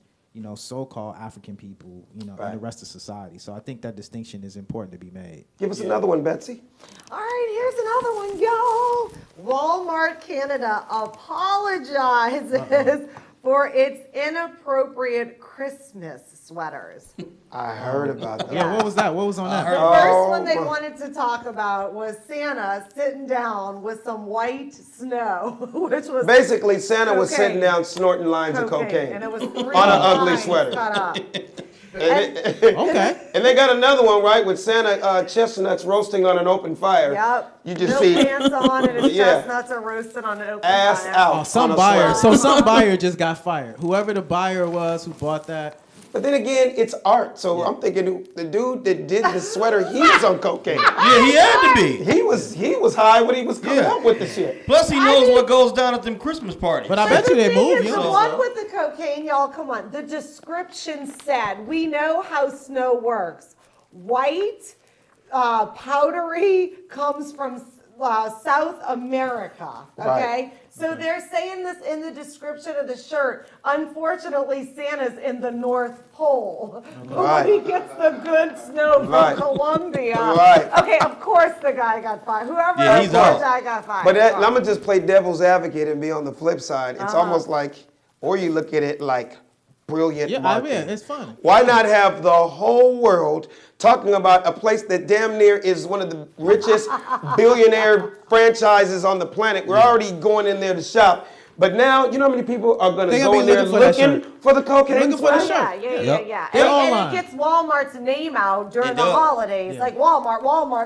so-called African people, in the Right. rest of society. So I think that distinction is important to be made. Give us another one, Betsy. All right, here's another one, y'all. Walmart Canada apologizes for its inappropriate Christmas sweaters. I heard about that. Yeah, what was that? What was on that? The first one they my- wanted to talk about was Santa sitting down with some white snow, which was Basically, Santa was cocaine. sitting down snorting lines of cocaine and it was 3 on an ugly lines sweater. cut up. Okay. And they got another one, right, with Santa chestnuts roasting on an open fire. Yep. You just no see pants on and his Yeah. chestnuts are roasted on an open ass fire. out. Oh, some on a buyer. sweater. So some buyer just got fired. Whoever the buyer was who bought that. But then again, it's art. So I'm thinking the dude that did the sweater, he was on cocaine. Yeah, he had to be. He was high when he was coming Yeah. up with the shit. Plus, he knows what goes down at them Christmas parties. But I But bet you the they thing move is, you. the know. one with the cocaine, y'all, come on. The description said, we know how snow works. White, powdery, comes from South America, okay? Right. So they're saying this in the description of the shirt. Unfortunately, Santa's in the North Pole. Right. He gets the good snow from Right. Colombia. Right. Okay, of course the guy got fired. Whoever Yeah, he's that out. guy got fired. But I'm going to just play devil's advocate and be on the flip side. It's Uh-huh. almost like, or you look at it like brilliant Yeah, marketing. it's fun. Why not have the whole world talking about a place that damn near is one of the richest billionaire franchises on the planet? We're already going in there to shop. But now, you know how many people are going to They go gonna in be there looking for that looking shirt. for the cocaine Looking for the sweater? shirt. Yeah. They're And online. it gets Walmart's name out during It the does. holidays. Like Walmart.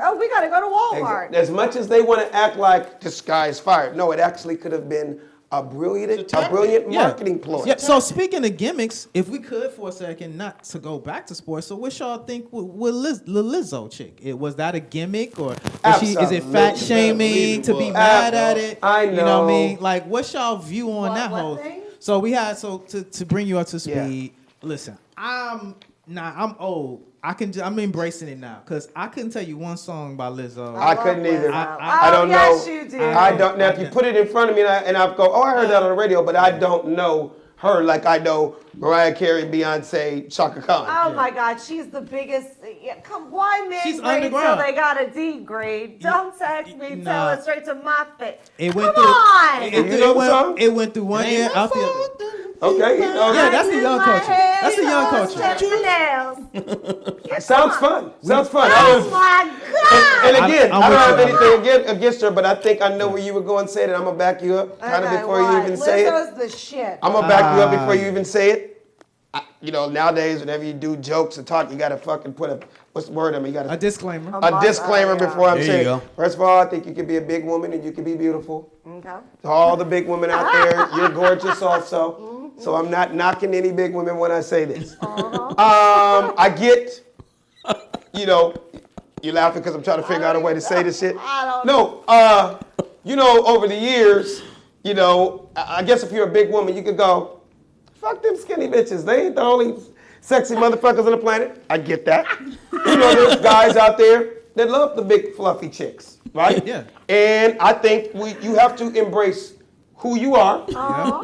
Oh, we got to go to Walmart. As much as they want to act like this guy is fired, no, it actually could have been a brilliant marketing ploy. Yeah. So speaking of gimmicks, if we could for a second, not to go back to sports, so what y'all think with Lizzo chick? Was that a gimmick or is it fat Absolutely. shaming to be Absolutely. mad at it? I You know what I know. mean? Like, what's y'all view on that What whole? thing? So we had to bring you up to Yeah. speed. Listen, I'm old. I'm embracing it now because I couldn't tell you one song by Lizzo. I couldn't either. I don't yes, know. you do. I don't. Now, if you put it in front of me and I go, oh, I heard that on the radio, but I don't know her like I know Mariah Carey, Beyonce, Chaka Khan. Oh my God, she's the biggest. Yeah, why She's mid-grade till underground. they got a D grade? Don't text me, tell Nah. it straight to my face. It went Come through. on! You know the song? It went through one year out the other. Okay. Yeah, that's the young culture. That's the young culture. Sounds fun. Sounds fun. Oh my God! And again, I'm I don't have with you. anything against her, but I think I know where you were going to say it, and I'm going to back you up kind of Okay, before you why? even say it. Lizzo's the shit. I'm going to back you up before you even say it. You know, nowadays, whenever you do jokes or talk, you got to fucking put what's the word? I mean, you got A to disclaimer. a disclaimer yeah. before I'm There you saying. go. First of all, I think you can be a big woman and you can be beautiful. Okay. To all the big women out there, you're gorgeous also. So I'm not knocking any big women when I say this. I get, you know, you're laughing because I'm trying to figure out a way to say this shit. No, you know, over the years, you know, I guess if you're a big woman, you could go, fuck them skinny bitches. They ain't the only sexy motherfuckers on the planet. I get that. You know, there's guys out there that love the big fluffy chicks, right? Yeah. And I think you have to embrace who you are,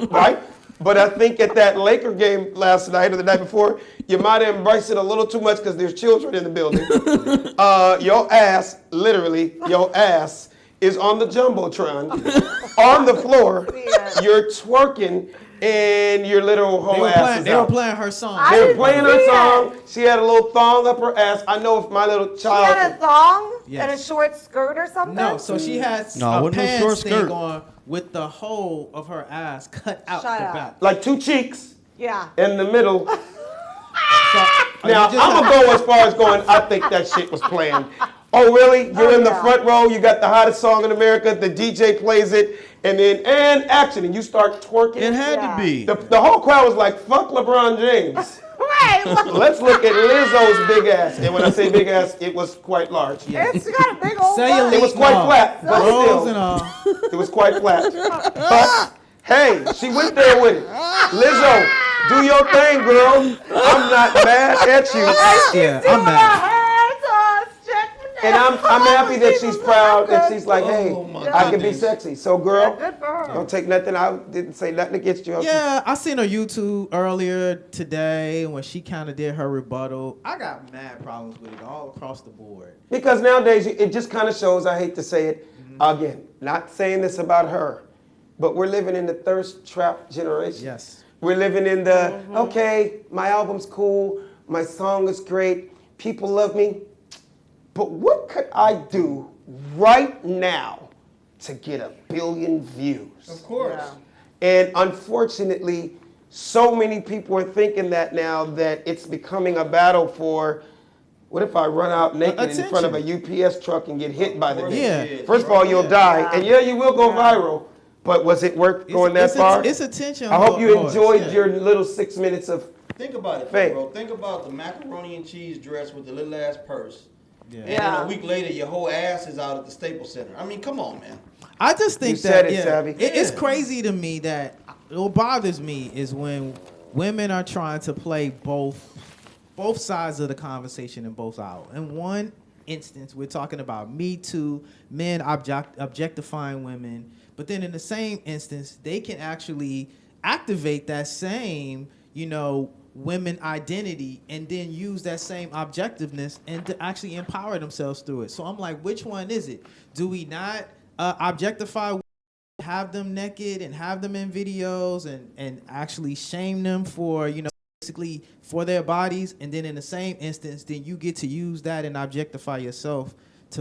right? But I think at that Laker game last night or the night before, you might have embraced it a little too much because there's children in the building. Your ass, literally, your ass is on the Jumbotron, on the floor. You're twerking, and your little whole ass is They were out. playing her song. I They were didn't playing see her it. song. She had a little thong up her ass. I know if my little She had a child. thong Yes. and a short skirt or something? No, so she had No, it a wasn't no pants short thing skirt. on with the whole of her ass cut out Shut the up. back. Like two cheeks Yeah. in the middle. So, Now, I'm going to go as far as going, I think that shit was planned. Oh, really? You're in the yeah. front row, you got the hottest song in America, the DJ plays it, and then, action, and you start twerking. It had Yeah. to be. The whole crowd was like, fuck LeBron James. Right. Let's look at Lizzo's big ass. And when I say big ass, it was quite large. It's got a big old Cellulite butt. It was quite and all. flat, but Rolls still. and all. It was quite flat. But, hey, she went there with it. Lizzo, do your thing, girl. I'm not mad at you. Yeah, I'm mad. And I'm happy that she's proud, that she's like, hey, Oh, my I can be goodness. sexy. So, girl, Good for her. don't take nothing. I didn't say nothing against you. Yeah, I seen her YouTube earlier today when she kind of did her rebuttal. I got mad problems with it all across the board. Because nowadays, it just kind of shows, I hate to say it, again, not saying this about her, but we're living in the thirst trap generation. Yes. We're living in the, okay, my album's cool, my song is great, people love me, but what could I do right now to get 1 billion views? Of course. Yeah. And unfortunately, so many people are thinking that now that it's becoming a battle for, what if I run out naked in front of a UPS truck and get hit by the nigga? Yeah. First of all, you'll die, and yeah, you will go viral, but was it worth going that far? It's attention. I hope you enjoyed your little 6 minutes of Think about it, fame. bro. Think about the macaroni and cheese dress with the little ass purse. Yeah. And then a week later, your whole ass is out at the Staples Center. I mean, come on, man. I just think You said it, yeah, Savvy. it's crazy to me that what bothers me is when women are trying to play both sides of the conversation in both sides. In one instance, we're talking about Me Too, men objectifying women, but then in the same instance, they can actually activate that same, women identity and then use that same objectiveness and to actually empower themselves through it. So I'm like, which one is it? Do we not objectify, have them naked and have them in videos and actually shame them for, basically for their bodies, and then in the same instance, then you get to use that and objectify yourself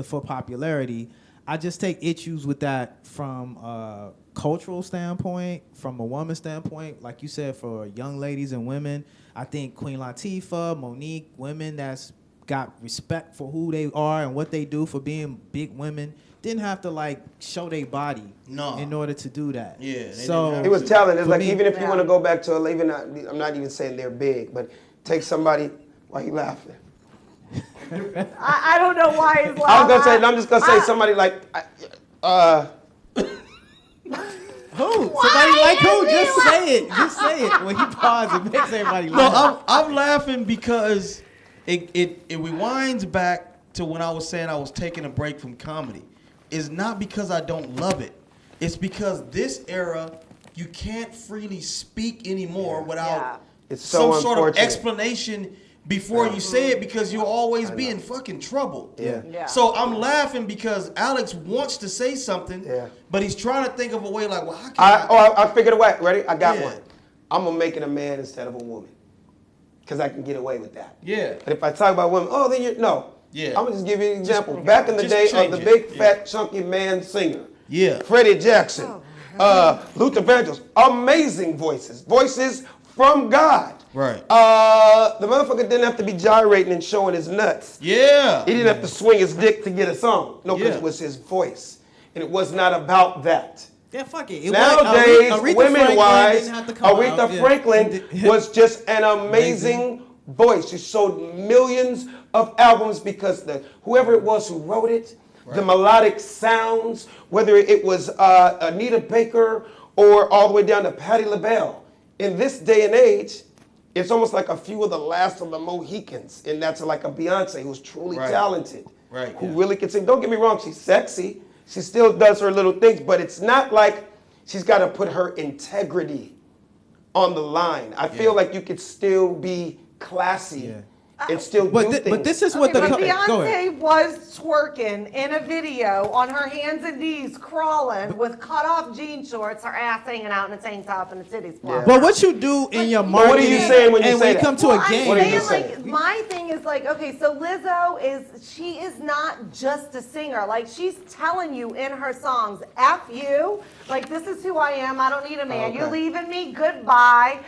for popularity? I just take issues with that from a cultural standpoint, from a woman's standpoint, like you said, for young ladies and women. I think Queen Latifah, Monique, women that's got respect for who they are and what they do for being big women, didn't have to show their body in order to do that. Yeah. So it was talent. It's like, me, even if you want to go back to I'm not even saying they're big, but take somebody. Why are you laughing? I don't know why he's laughing. I'm just gonna say somebody like who? Somebody like who? Just say it. Just say it. When he pauses, it makes everybody laugh. No, I'm laughing because it rewinds back to when I was saying I was taking a break from comedy. It's not because I don't love it. It's because this era, you can't freely speak anymore without it's so some sort of unfortunate. explanation before you say it, because you'll always be in fucking trouble. Yeah. So I'm laughing because Alex wants to say something, Yeah. but he's trying to think of a way like, well, how can I figured a way. Ready? I got Yeah. one. I'm gonna make it a man instead of a woman, because I can get away with that. Yeah. But if I talk about women, then you're no. Yeah. I'm gonna just give you an example. Back in the just day of change the it. big Yeah. fat chunky man singer. Yeah. Freddie Jackson, Luther Vandross, amazing voices from God. Right. The motherfucker didn't have to be gyrating and showing his nuts. Yeah. He didn't have to swing his dick to get a song. No, because Yeah. it was his voice. And it was not about that. Yeah, fuck it. Nowadays, Aretha women-wise, Franklin didn't have to come Aretha out. Franklin was just an amazing voice. She sold millions of albums because whoever it was who wrote it, the melodic sounds, whether it was Anita Baker or all the way down to Patti LaBelle. In this day and age, it's almost like a few of the last of the Mohicans, and that's like a Beyonce who's truly talented, who really can sing. Don't get me wrong, she's sexy. She still does her little things, but it's not like she's got to put her integrity on the line. I feel like you could still be classy and still do things. But this is what But go ahead. Beyonce was twerking in a video on her hands and knees, crawling with cut-off jean shorts, her ass hanging out in a tank top and the titties flying. But what you do in your marketing, what are you saying when you and say when you that? come to Well, a game, What are you I'm saying, saying? my thing is okay, so Lizzo she is not just a singer. She's telling you in her songs, F you, this is who I am, I don't need a man. Okay. You're leaving me, goodbye.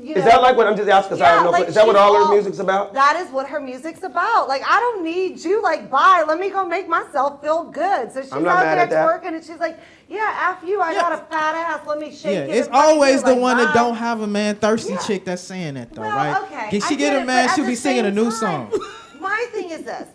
Is that like what I'm just asking? I don't know. Is that what all her music's about? That is what her music's about. I don't need you, bye, let me go make myself feel good. So she's I'm not out mad there at that. twerking and she's like, yeah, F you, I got a fat ass, let me shake it. it's in front of always you, the one that bye. don't have a man, thirsty Yeah. chick that's saying that though, Well, right? okay, Can she I get a it, man? but at She'll the be singing a same new time, song. My thing is this.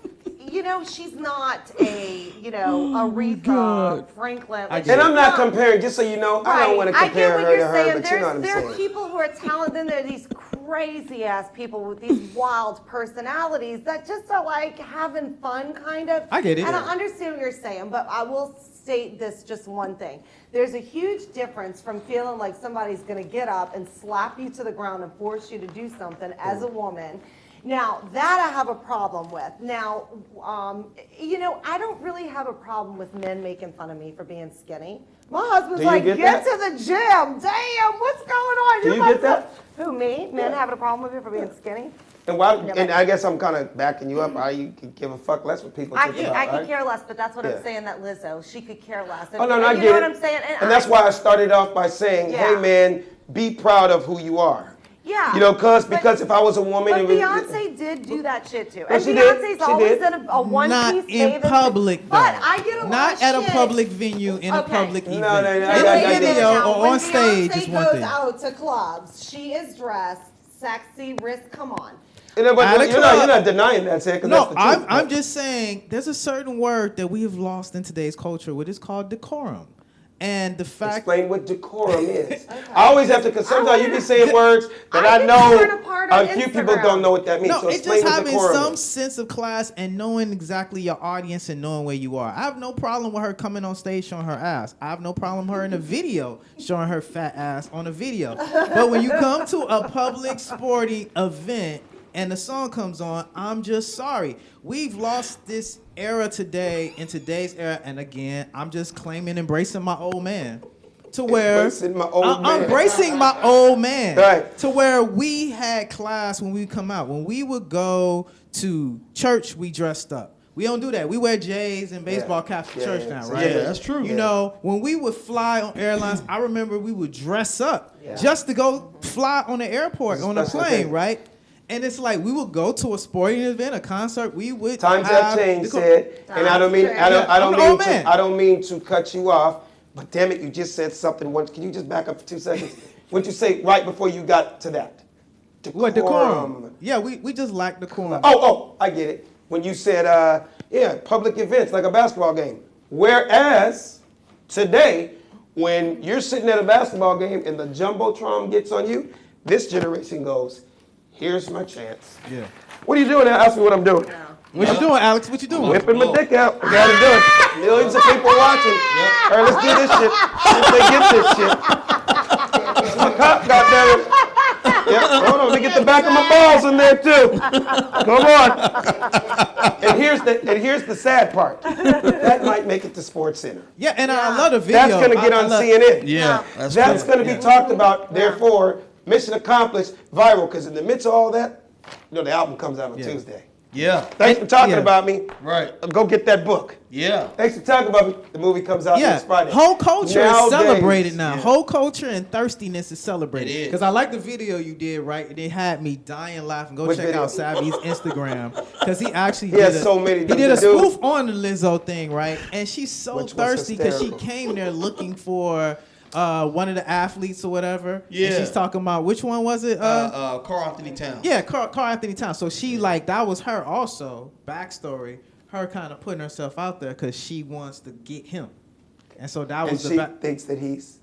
She's not a, Aretha Franklin. I she's get And I'm not not- comparing, just so you know, I don't want to I compare get what her to you're her, saying. but you know what I'm There are saying. people who are talented, and there are these crazy ass people with these wild personalities that just are having fun, kind of. I get it. And I understand what you're saying, but I will state this just one thing. There's a huge difference from feeling like somebody's going to get up and slap you to the ground and force you to do something as a woman. Now, that I have a problem with. Now, I don't really have a problem with men making fun of me for being skinny. My husband's Do you like, get get that? to the gym. Damn, what's going on? Do you get that? Who, me? Men having a problem with you for being skinny? And I guess I'm kind of backing you up. You can give a fuck less what people think about, I could right? care less, but that's what Yeah. I'm saying, that Lizzo, she could care less. Oh, no, I you get know it. what I'm saying? And that's why I started off by saying, Yeah. hey, man, be proud of who you are. Yeah. You know, because if I was a woman, But it was, Beyonce did do that shit too. Well, And she did. Beyonce's She always did. done a one Not piece in Maven public, though. But I get a lot Not of at shit. a public venue, in a Okay. public No, event. no, no, In I a got you. video Now, or when on stage Beyonce is one goes thing. out to clubs, she is dressed sexy, wrist, come on. You know, but At a you're club. not denying that, Sam, because No, that's the truth. I'm just saying there's a certain word that we have lost in today's culture, which is called decorum. And the fact Explain what decorum is. I always have to, because sometimes you be saying words that I I get know torn apart on a few people Instagram. don't know what that means. no, So it's explain just what having decorum some is. sense of class and knowing exactly your audience and knowing where you are. I have no problem with her coming on stage showing her ass. I have no problem with her in a video showing her fat ass on a video. But when you come to a public sporting event and the song comes on, I'm just sorry. We've lost this era today, in today's era, and again, I'm just claiming, embracing my old man. To where Embracing my old man. embracing my old man. Right. To where we had class when we come out. When we would go to church, we dressed up. We don't do that. We wear J's and baseball caps to church now, So right? Yeah, that's true. You know, when we would fly on airlines, I remember we would dress up just to go fly on the airport, on a Special plane, thing. right? And it's like we would go to a sporting event, a concert. We would Times have changed, Sid, and I don't mean I don't mean to cut you off, but damn it, you just said something once. Can you just back up for 2 seconds? What'd you say right before you got to that? What decorum? Yeah, we just lack decorum. Oh, I get it. When you said, public events like a basketball game. Whereas today, when you're sitting at a basketball game and the jumbotron gets on you, this generation goes, here's my chance. Yeah. What are you doing now? Ask me what I'm doing. What you doing, Alex? What you doing? Whipping my dick out. I gotta do it. Millions of people watching. All right, let's do this shit. See if they get this shit. It's my cop, goddammit. Yeah, hold on. Let me get the back of my balls in there too. Come on. And here's the sad part. That might make it to Sports Center. Yeah, and I love the video. That's gonna get on CNN. Yeah, That's gonna be talked about. Therefore, mission accomplished, viral. Because in the midst of all that, the album comes out on Tuesday. Yeah. Thanks for talking about me. Right. Go get that book. Yeah. Thanks for talking about me. The movie comes out next Friday. Whole culture is Nowadays, celebrated now. Whole culture and thirstiness is celebrated. It is. Because I like the video you did, right? It had me dying laughing. Go Which check video? out Savvy's Instagram. Because he actually has so many. He did a The dude- spoof on the Lizzo thing, right? And she's so Which was thirsty because she hysterical. came there looking for one of the athletes or whatever. Yeah. And she's talking about, which one was it? Carl Anthony Towns. Yeah, Carl Anthony Towns. So she that was her also, backstory, her kind of putting herself out there because she wants to get him. And so that And was she thinks that he's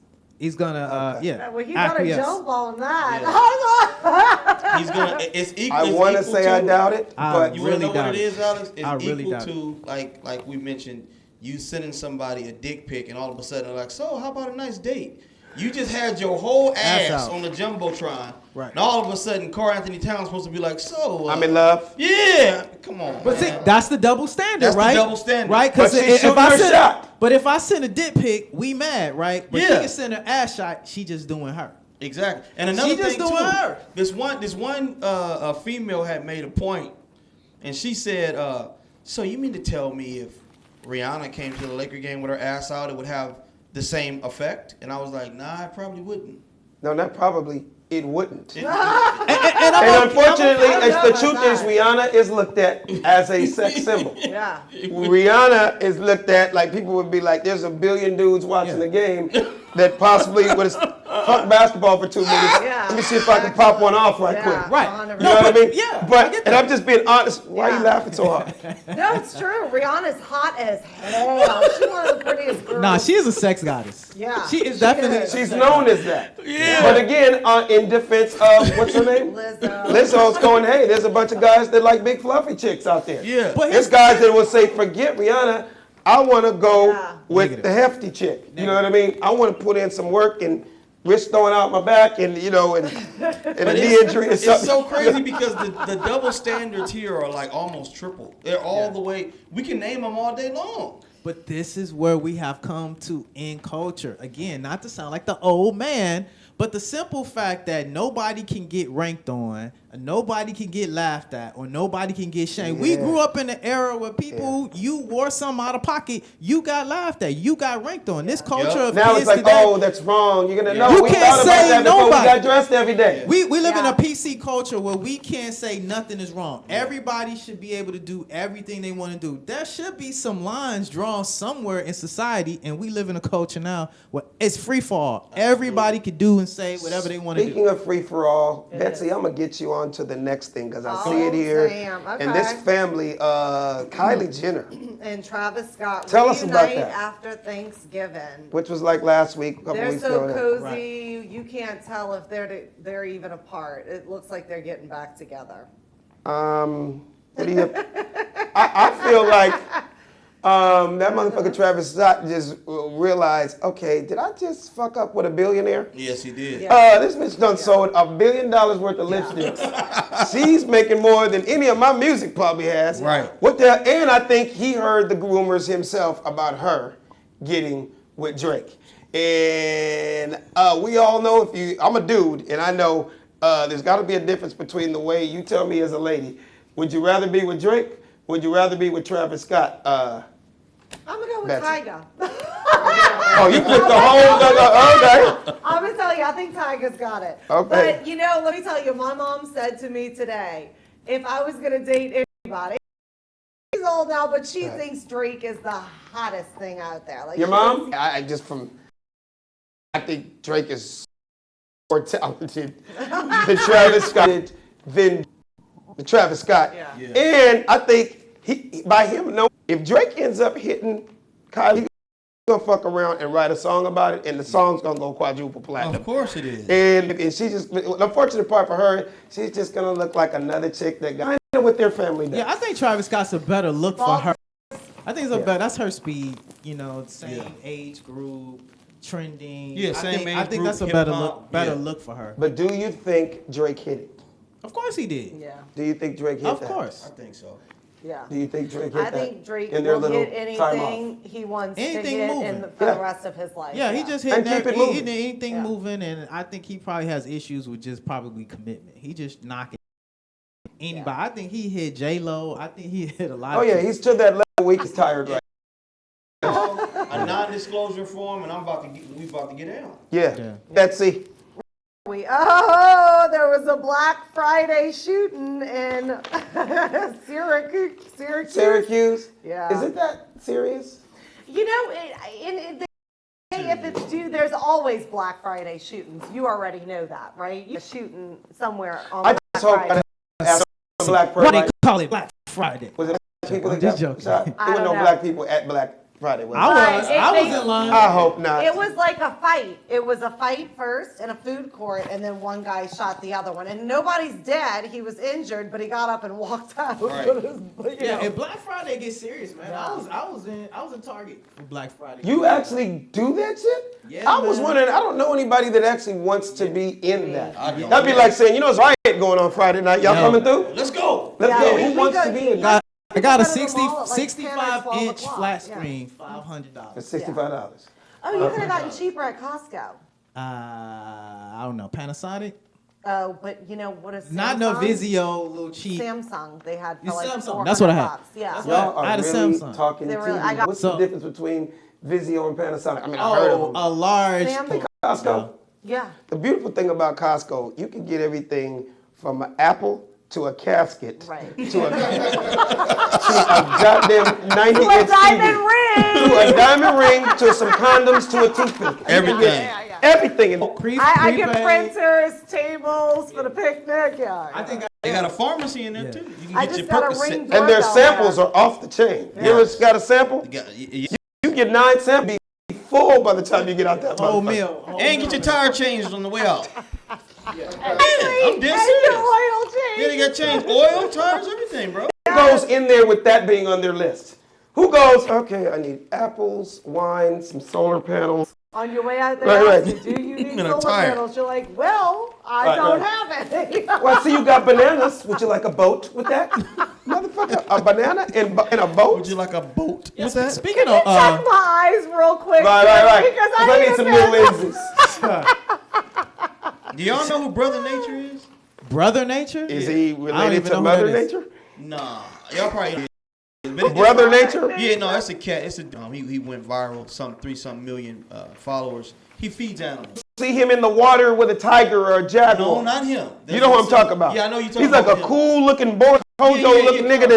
gonna, Well, he got a acquiesce. jump on that. He's gonna. It's equal. I it's want to equal say I doubt it, but You really wanna know what doubt it it. is, Alex? It's I really equal doubt to like we mentioned, you sending somebody a dick pic and all of a sudden they're like, so how about a nice date? You just had your whole Ass ass out. on the jumbotron, Right. and all of a sudden, Carl Anthony Towns supposed to be like, so I'm in love. Yeah, come on. But see, man. that's the double standard, That's the right? double standard. Right? But Because she's shooting her shot. But if I send a dick pic, we mad, right? But she Yeah. can send her ass shot, she just doing her. Exactly. And another She just thing doing too, her. this one female had made a point, and she said, "So you mean to tell me if Rihanna came to the Laker game with her ass out, it would have the same effect?" And I was like, "Nah, it probably wouldn't." No, not probably. It wouldn't. And And unfortunately, I don't know the about truth is that. Rihanna is looked at as a sex symbol. Yeah. Rihanna is looked at like people would be like, there's a billion dudes watching the game that possibly would have fucked basketball for 2 minutes. Yeah, Let me see if I can pop one off right quick. Right. 100%. You know what I mean? yeah, I But, get and that. I'm just being honest. Why are Yeah. you laughing so hard? No, it's true. Rihanna's hot as hell. She's one of the prettiest girls. Nah, she is a sex goddess. Yeah. She is definitely. is. She's known as that. Yeah. But again, in defense of, what's her name? Lizzo. Lizzo's going, hey, there's a bunch of guys that like big fluffy chicks out there. Yeah. But There's guys that will say, forget Rihanna, I want to go Yeah. with Negative. the hefty chick. You know what I mean? I want to put in some work and wrist throwing out my back and, and a knee injury or It's something. so crazy because the double standards here are like almost triple. They're all the way. We can name them all day long. But this is where we have come to in culture. Again, not to sound like the old man, but the simple fact that nobody can get ranked on nobody can get laughed at or nobody can get shamed. We grew up in an era where people, you wore something out of pocket, you got laughed at, you got ranked on. This culture of now kids it's like, today, oh, that's wrong. You're gonna know. You We can't thought about say that before nobody. we got dressed every day. we live in a PC culture where we can't say nothing is wrong. Everybody should be able to do everything they want to do. There should be some lines drawn somewhere in society, and we live in a culture now where it's free for all. Everybody can do and say whatever they want to do. Speaking of free for all, Betsy, I'm gonna get you on to the next thing because I see it here. Damn. And this Okay. family, Kylie Jenner, And Travis Scott Tell us about reunite that. after Thanksgiving. which was like last week, a couple They're weeks so ago. cozy, you can't tell if they're even apart. It looks like they're getting back together. What do you? I feel like that motherfucker Travis Scott just realized, okay, did I just fuck up with a billionaire? Yes, he did. Yeah. This bitch done sold $1 billion worth of lipsticks. She's making more than any of my music probably has. Right. What the? And I think he heard the rumors himself about her getting with Drake. And we all know I'm a dude, and I know there's got to be a difference between the way you tell me as a lady. Would you rather be with Drake? Would you rather be with Travis Scott? I'm gonna go with Betsy. Tyga. Oh, you picked the whole okay. I'm gonna tell you, I think Tyga's got it. Okay. But let me tell you, my mom said to me today, if I was gonna date anybody, she's old now, but she thinks Drake is the hottest thing out there. Like Your she mom? thinks- I think Drake is more talented than Travis Scott. Than Travis Scott. Yeah. And I think by him knowing, if Drake ends up hitting Kylie, he's gonna fuck around and write a song about it, and the song's gonna go quadruple platinum. Of course it is. And she just, the unfortunate part for her, she's just gonna look like another chick that got what their family does. Yeah, I think Travis Scott's a better look for her. I think it's better. That's her speed. Same age group, trending. Yeah, same age I think group, that's a better hip-hop, look. Look for her. But do you think Drake hit it? Of course he did. Yeah. Do you think Drake hit Of that? course. I think so. Yeah. Do you think Drake hit I that? think Drake in their will little hit time off? anything he wants Anything to hit moving. for Yeah. the rest of his life. Yeah, he just hit And keep it moving. anything Yeah. moving, and I think he probably has issues with just probably commitment. He just knocking anybody. I think he hit J-Lo. I think he hit a lot. Oh of yeah, people. he's to that level where he's tired right A non-disclosure form, and we about to get out. Yeah. Betsy. There was a Black Friday shooting in Syracuse. Syracuse? Yeah. Is it that serious? If it's due, there's always Black Friday shootings. You already know that, right? You're shooting somewhere on I Black just hope Friday. after Black Why Friday. they call it Black Friday? Was it people that just got joking. shot? There I were don't no know. black people at Black Friday, was I there? was. Right, I was they- in line. I hope not. It was like a fight. It was a fight first in a food court, and then one guy shot the other one. And nobody's dead. He was injured, but he got up and walked out. Right. Yeah, if Black Friday gets serious, man. I was in Target for Black Friday. You actually do that shit? Yeah, I was man. wondering, I don't know anybody that actually wants to be in that. I don't. That'd be like saying, there's a riot going on Friday night. Y'all No. coming ththrough? Let's go. Let's Yeah, go. we- Who we wants go- to be in I that? got a Go to the 60, mall at like 10 or 65 12 inch o'clock, flat yeah. screen, $500. It's $65. Oh, you could have gotten cheaper at Costco. I don't know, Panasonic. Oh, but what is Not no Samsung? Vizio, a little cheap. Samsung. They had for It's like Samsung. $400. That's what I had. Yeah. That's Y'all I are had a really Samsung. talking They TV. really- I got- What's the So- difference between Vizio and Panasonic? I mean, I heard of them. A large. Samsung. Costco. Yeah. The beautiful thing about Costco, you can get everything from an apple to a casket Right. to a goddamn 90-inch Diamond TV. ring. To a diamond ring, to some condoms, to a toothpick. Everything. Everything. In I get prepaid. printers, tables for the picnic. Yeah. I think They got a pharmacy in there too. You can I get just your got a Percocet. ring and their doorbell samples there. are off the chain. You ever got a sample? You get 9 samples, be full by the time you get out that whole motherfucker. meal. And get your tire changed on the way out. I'm dead And your serious. oil change. Yeah, they got changed oil, tires, everything, bro. Who goes in there with that being on their list? Who goes, okay, I need apples, wine, some solar panels. On your way out there, Right, ask you, do you need And a solar tire. panels? You're like, well, I Right, don't right. have it. Well, I see you got bananas. Would you like a boat with that? Motherfucker, a banana and a boat? Would you like a boat with that? Speaking Can you of, check my eyes real quick? Right. Because Because I need some new lenses. Do y'all know who Brother Nature is? Brother Nature? Is he I don't related even to know who Mother that is. Nature? Nah, y'all probably. Brother Nature? Yeah, no, that's a cat. It's a he went viral. Some 3-something million followers. He feeds animals. See him in the water with a tiger or a jaguar. No, not him. You know what I'm talking about? Yeah, I know you're talking He's about. like a cool-looking boy, looking nigga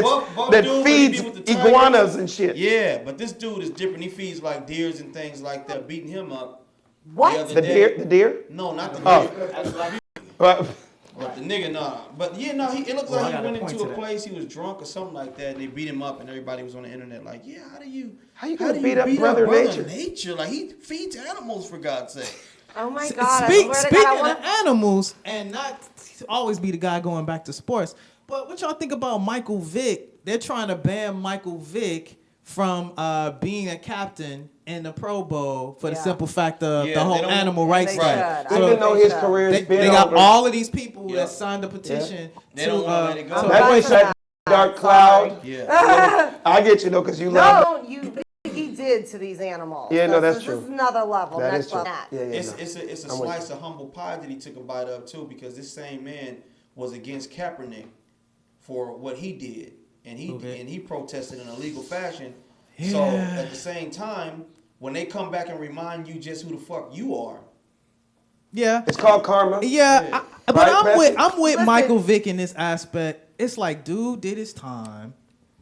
that dude, feeds but he be with the iguanas tigers. and shit. Yeah, but this dude is different. He feeds like deers and things like that, beating him up. What? The deer? No, not the deer. But But the nigga, nah. But yeah, no, it looks like he went into a place, he was drunk or something like that, and they beat him up, and everybody was on the internet like, yeah, how do you beat up Brother Nature? Like, he feeds animals, for God's sake. Oh my God. I swear to Speaking God, of animals, and not to always be the guy going back to sports, but what y'all think about Michael Vick? They're trying to ban Michael Vick from being a captain in the Pro Bowl for the simple fact of the whole animal rights thing. Even though his career has been they got over. all of these people that signed the petition They don't want to let it go. That was that dark cloud. Yeah. I get you though, because you love. No, he did to these animals. Yeah, no, that's this true. is another level. That next is true. level. Yeah, It's a slice of humble pie that he took a bite of too, because this same man was against Kaepernick for what he did, and he protested in a legal fashion. Yeah. So at the same time, when they come back and remind you just who the fuck you are, It's called karma. Yeah, but Right, I'm with Michael Vick in this aspect. It's like, dude did his time.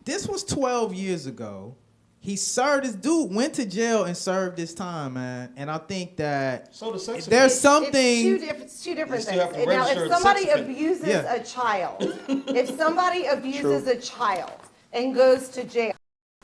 This was 12 years ago. He served his dude, went to jail and served his time, man. And I think that so the sex there's something. It's two different You still have things. to Now, register if as a somebody sex offender. abuses a child, if somebody abuses True. a child and goes to jail,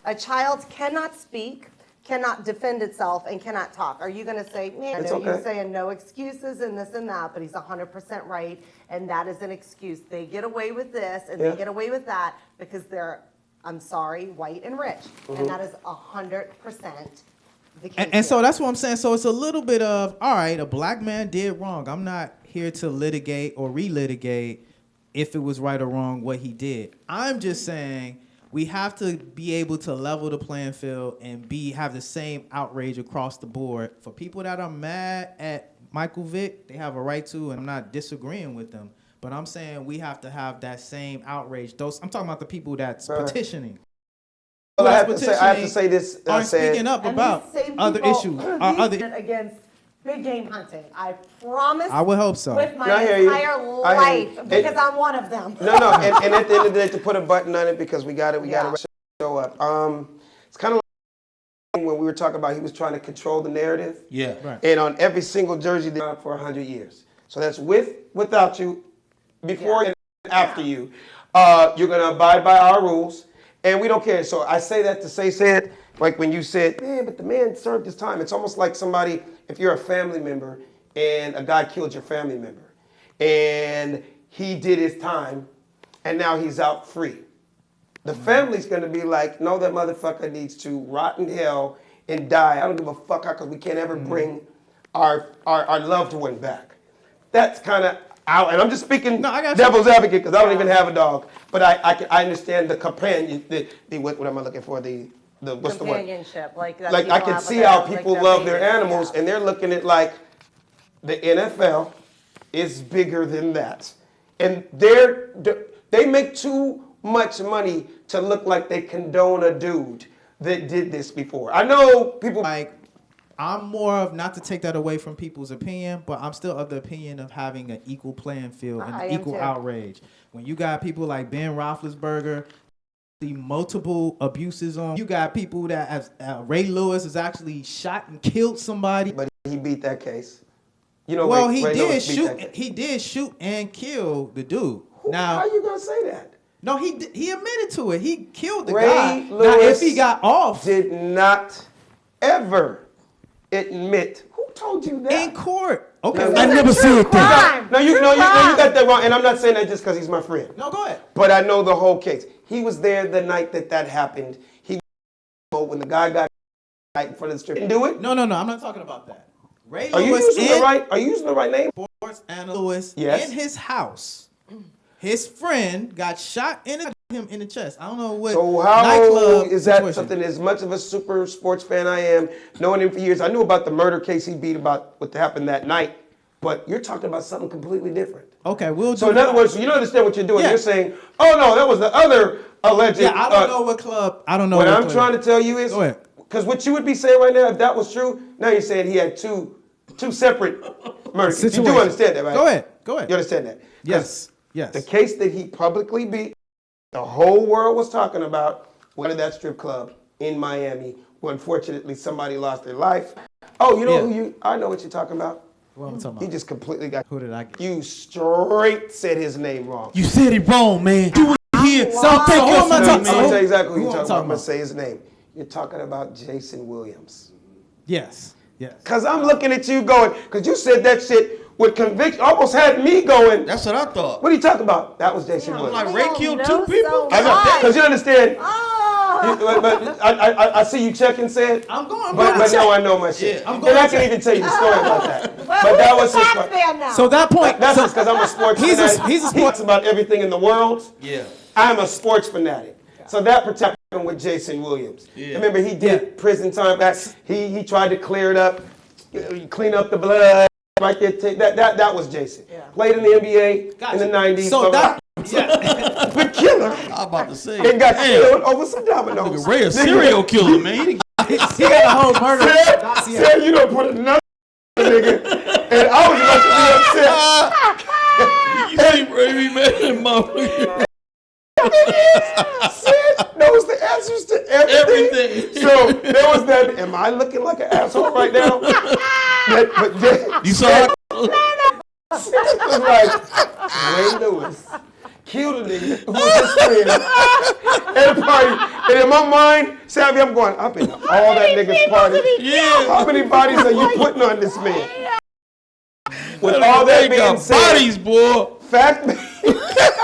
a child cannot speak, cannot defend itself, and cannot talk. Are you going to say, man, I It's know okay. you're saying no excuses and this and that, but he's 100% right, and that is an excuse. They get away with this and they get away with that because they're, I'm sorry, white and rich. And that is 100% the case. And so that's what I'm saying. So it's a little bit of, all right, a black man did wrong. I'm not here to litigate or relitigate if it was right or wrong what he did. I'm just saying we have to be able to level the playing field and have the same outrage across the board. For people that are mad at Michael Vick, they have a right to, and I'm not disagreeing with them. But I'm saying we have to have that same outrage. I'm talking about the people that's petitioning. Well, I have to say this. Aren't speaking up And about these same other people, issues. these against big game hunting. I promise. I would hope so. With I my hear you. entire I hear you. life, because I'm one of them. No, and at the end of the day, to put a button on it, because we got to show up. It's kind of like when we were talking about he was trying to control the narrative. Yeah. Right. And on every single jersey, they're out for 100 years. So that's without you, before and after you. You're going to abide by our rules, and we don't care. So I say that to say it, like when you said, man, but the man served his time. It's almost like somebody, if you're a family member and a guy killed your family member, and he did his time, and now he's out free. The family's gonna be like, no, that motherfucker needs to rot in hell and die. I don't give a fuck how, because we can't ever bring our loved one back. That's kind of out, and I'm just speaking I got devil's advocate, because I don't even have a dog. But I understand the companion, what am I looking for? The what's the word? Companionship, like that. Like I people can have see with how their- people like love their babies, animals, and they're looking at like the NFL is bigger than that, and they make too much money to look like they condone a dude that did this before. I know people Like, I'm more of, not to take that away from people's opinion, but I'm still of the opinion of having an equal playing field and I am equal too. outrage. When you got people like Ben Roethlisberger, the multiple abuses on, you got people that have, Ray Lewis has actually shot and killed somebody. but he beat that case. You know, Well, Ray Lewis beat that case. he did shoot and kill the dude. How Now, you gonna say that? no, he admitted to it. He killed the Ray guy. Now, Lewis if he got off Did not ever admit. Who told you that? in court, okay, No, I no, never see it. crime. No, you True got crime. that wrong, and I'm not saying that just because he's my friend. No, go ahead. But I know the whole case. He was there the night that happened. He when the guy got right in front of the strip. Didn't do it. No, I'm not talking about that. Ray Are you Lewis using the right? Are you using the right name? Sports and Lewis Yes. in his house. His friend got shot him in the chest. I don't know what So how nightclub is that situation. something? As much of a super sports fan I am, knowing him for years, I knew about the murder case he beat, about what happened that night. But you're talking about something completely different. Okay, we'll do So in other words, you don't understand what you're doing. Yeah. You're saying, oh no, that was the other alleged. Yeah, I don't know what club. I don't know What what I'm club. trying to tell you is, Go ahead. because what you would be saying right now, if that was true, now you're saying he had two separate murders. You do Situations. understand that, right? Go ahead. You understand that? 'Cause Yes. The case that he publicly beat, the whole world was talking about, went to that strip club in Miami, where unfortunately somebody lost their life. Oh, you know who I know what you're talking about. What am I talking You about? just completely got. Who did I get? You straight said his name wrong. You said it wrong, man. Do it here. So who am I talking I'm gonna about? tell you exactly who Who you're I'm talking about. I'm gonna say his name. You're talking about Jason Williams. Yes. Cause I'm looking at you going, cause you said that shit with conviction, almost had me going. That's what I thought. What are you talking about? That was Jason I'm Williams. like, Ray killed two people? I know, cause you understand. Oh. But I see you checking, said. I'm going. But no, I know my shit. Yeah, I'm and I can even tell you the story about that. But that was his part. So that point. That's just because I'm a sports fanatic. He's a He talks about everything in the world. Yeah. I'm a sports fanatic. So that protected him with Jason Williams. Yeah. Remember, he did prison time back. He tried to clear it up, clean up the blood. Right there, that was Jason. Yeah. Played in the NBA in the 90s. So that. the killer. I'm about to say. And got Damn. killed over some dominoes. Ray a serial killer, man. He got a whole murder. Said you don't put another nigga. And I was about to be upset. You see Ray man, motherfucker. Sid knows the answers to everything. So there was that. Am I looking like an asshole right now? You saw it? It was like Ray Lewis killed a nigga who was his friend at a party. And in my mind, Savvy, I'm going, I've been to all that nigga's party. Yeah. How many bodies are you putting on this man? With all that being said, bodies, boy. fact,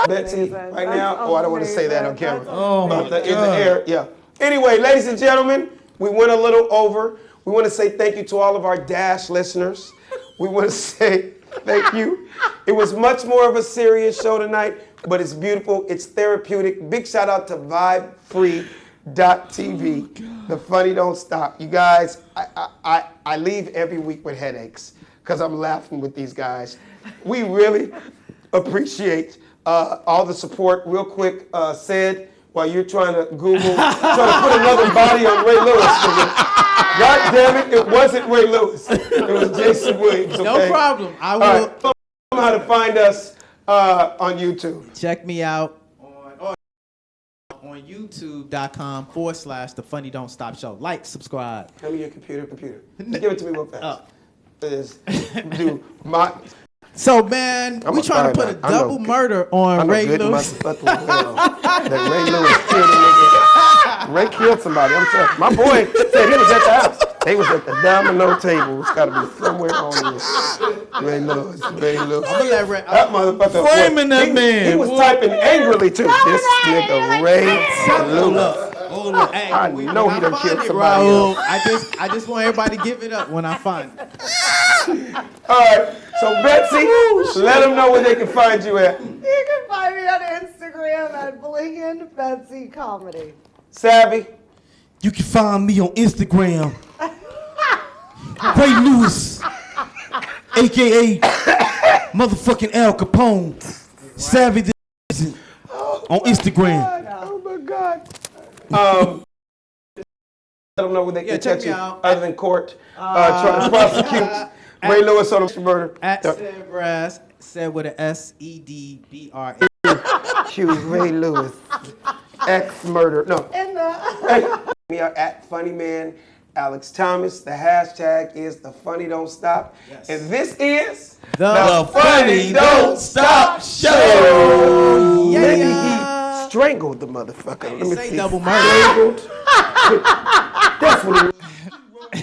Betsy, right now, I don't want to say that on camera. Oh my In the air, yeah. Anyway, ladies and gentlemen, we went a little over. We want to say thank you to all of our Dash listeners. We want to say thank you. It was much more of a serious show tonight, but it's beautiful. It's therapeutic. Big shout out to VibeFree.tv. The funny don't stop. You guys, I leave every week with headaches because I'm laughing with these guys. We really appreciate all the support. Real quick, said while you're trying to Google, trying to put another body on Ray Lewis. God damn it, it wasn't Ray Lewis. It was Jason Williams. Okay? No problem. I will. All right. Tell them how to find us on YouTube. Check me out on youtube.com/The Funny Don't Stop Show. Like, subscribe. Tell me your computer. Give it to me real fast. Do my. So, man, we trying to put a double murder on Ray Lewis. That Ray Lewis killed a nigga. Ray killed somebody. I'm sorry. My boy said he was at the house. He was at the domino table. It's got to be somewhere on here. Ray Lewis. I'm gonna let Ray. That motherfucker. Framing that man. He was typing angrily too. This nigga Ray Lewis. Hold up. Hey, I know he done killed somebody Raul, else. I just want everybody to give it up when I find it. All right. So Betsy, let them know where they can find you at. You can find me on Instagram at Blingin' Betsy Comedy. Savvy. You can find me on Instagram. Ray Lewis, aka motherfucking Al Capone, Savvy the on Instagram. Oh my God. Let them know where they can check catch me you out. other than court. Trying to prosecute Ray Lewis on the murder. At Said Brass, said with an SEDBRA. Q Ray Lewis. X murder. No. We are at Funny Man Alex Thomas. The hashtag is The Funny Don't Stop. Yes. And this is The Funny Don't Stop Show. Yeah. Maybe he strangled the motherfucker. Let me Say see. double murder. Strangled. That's what he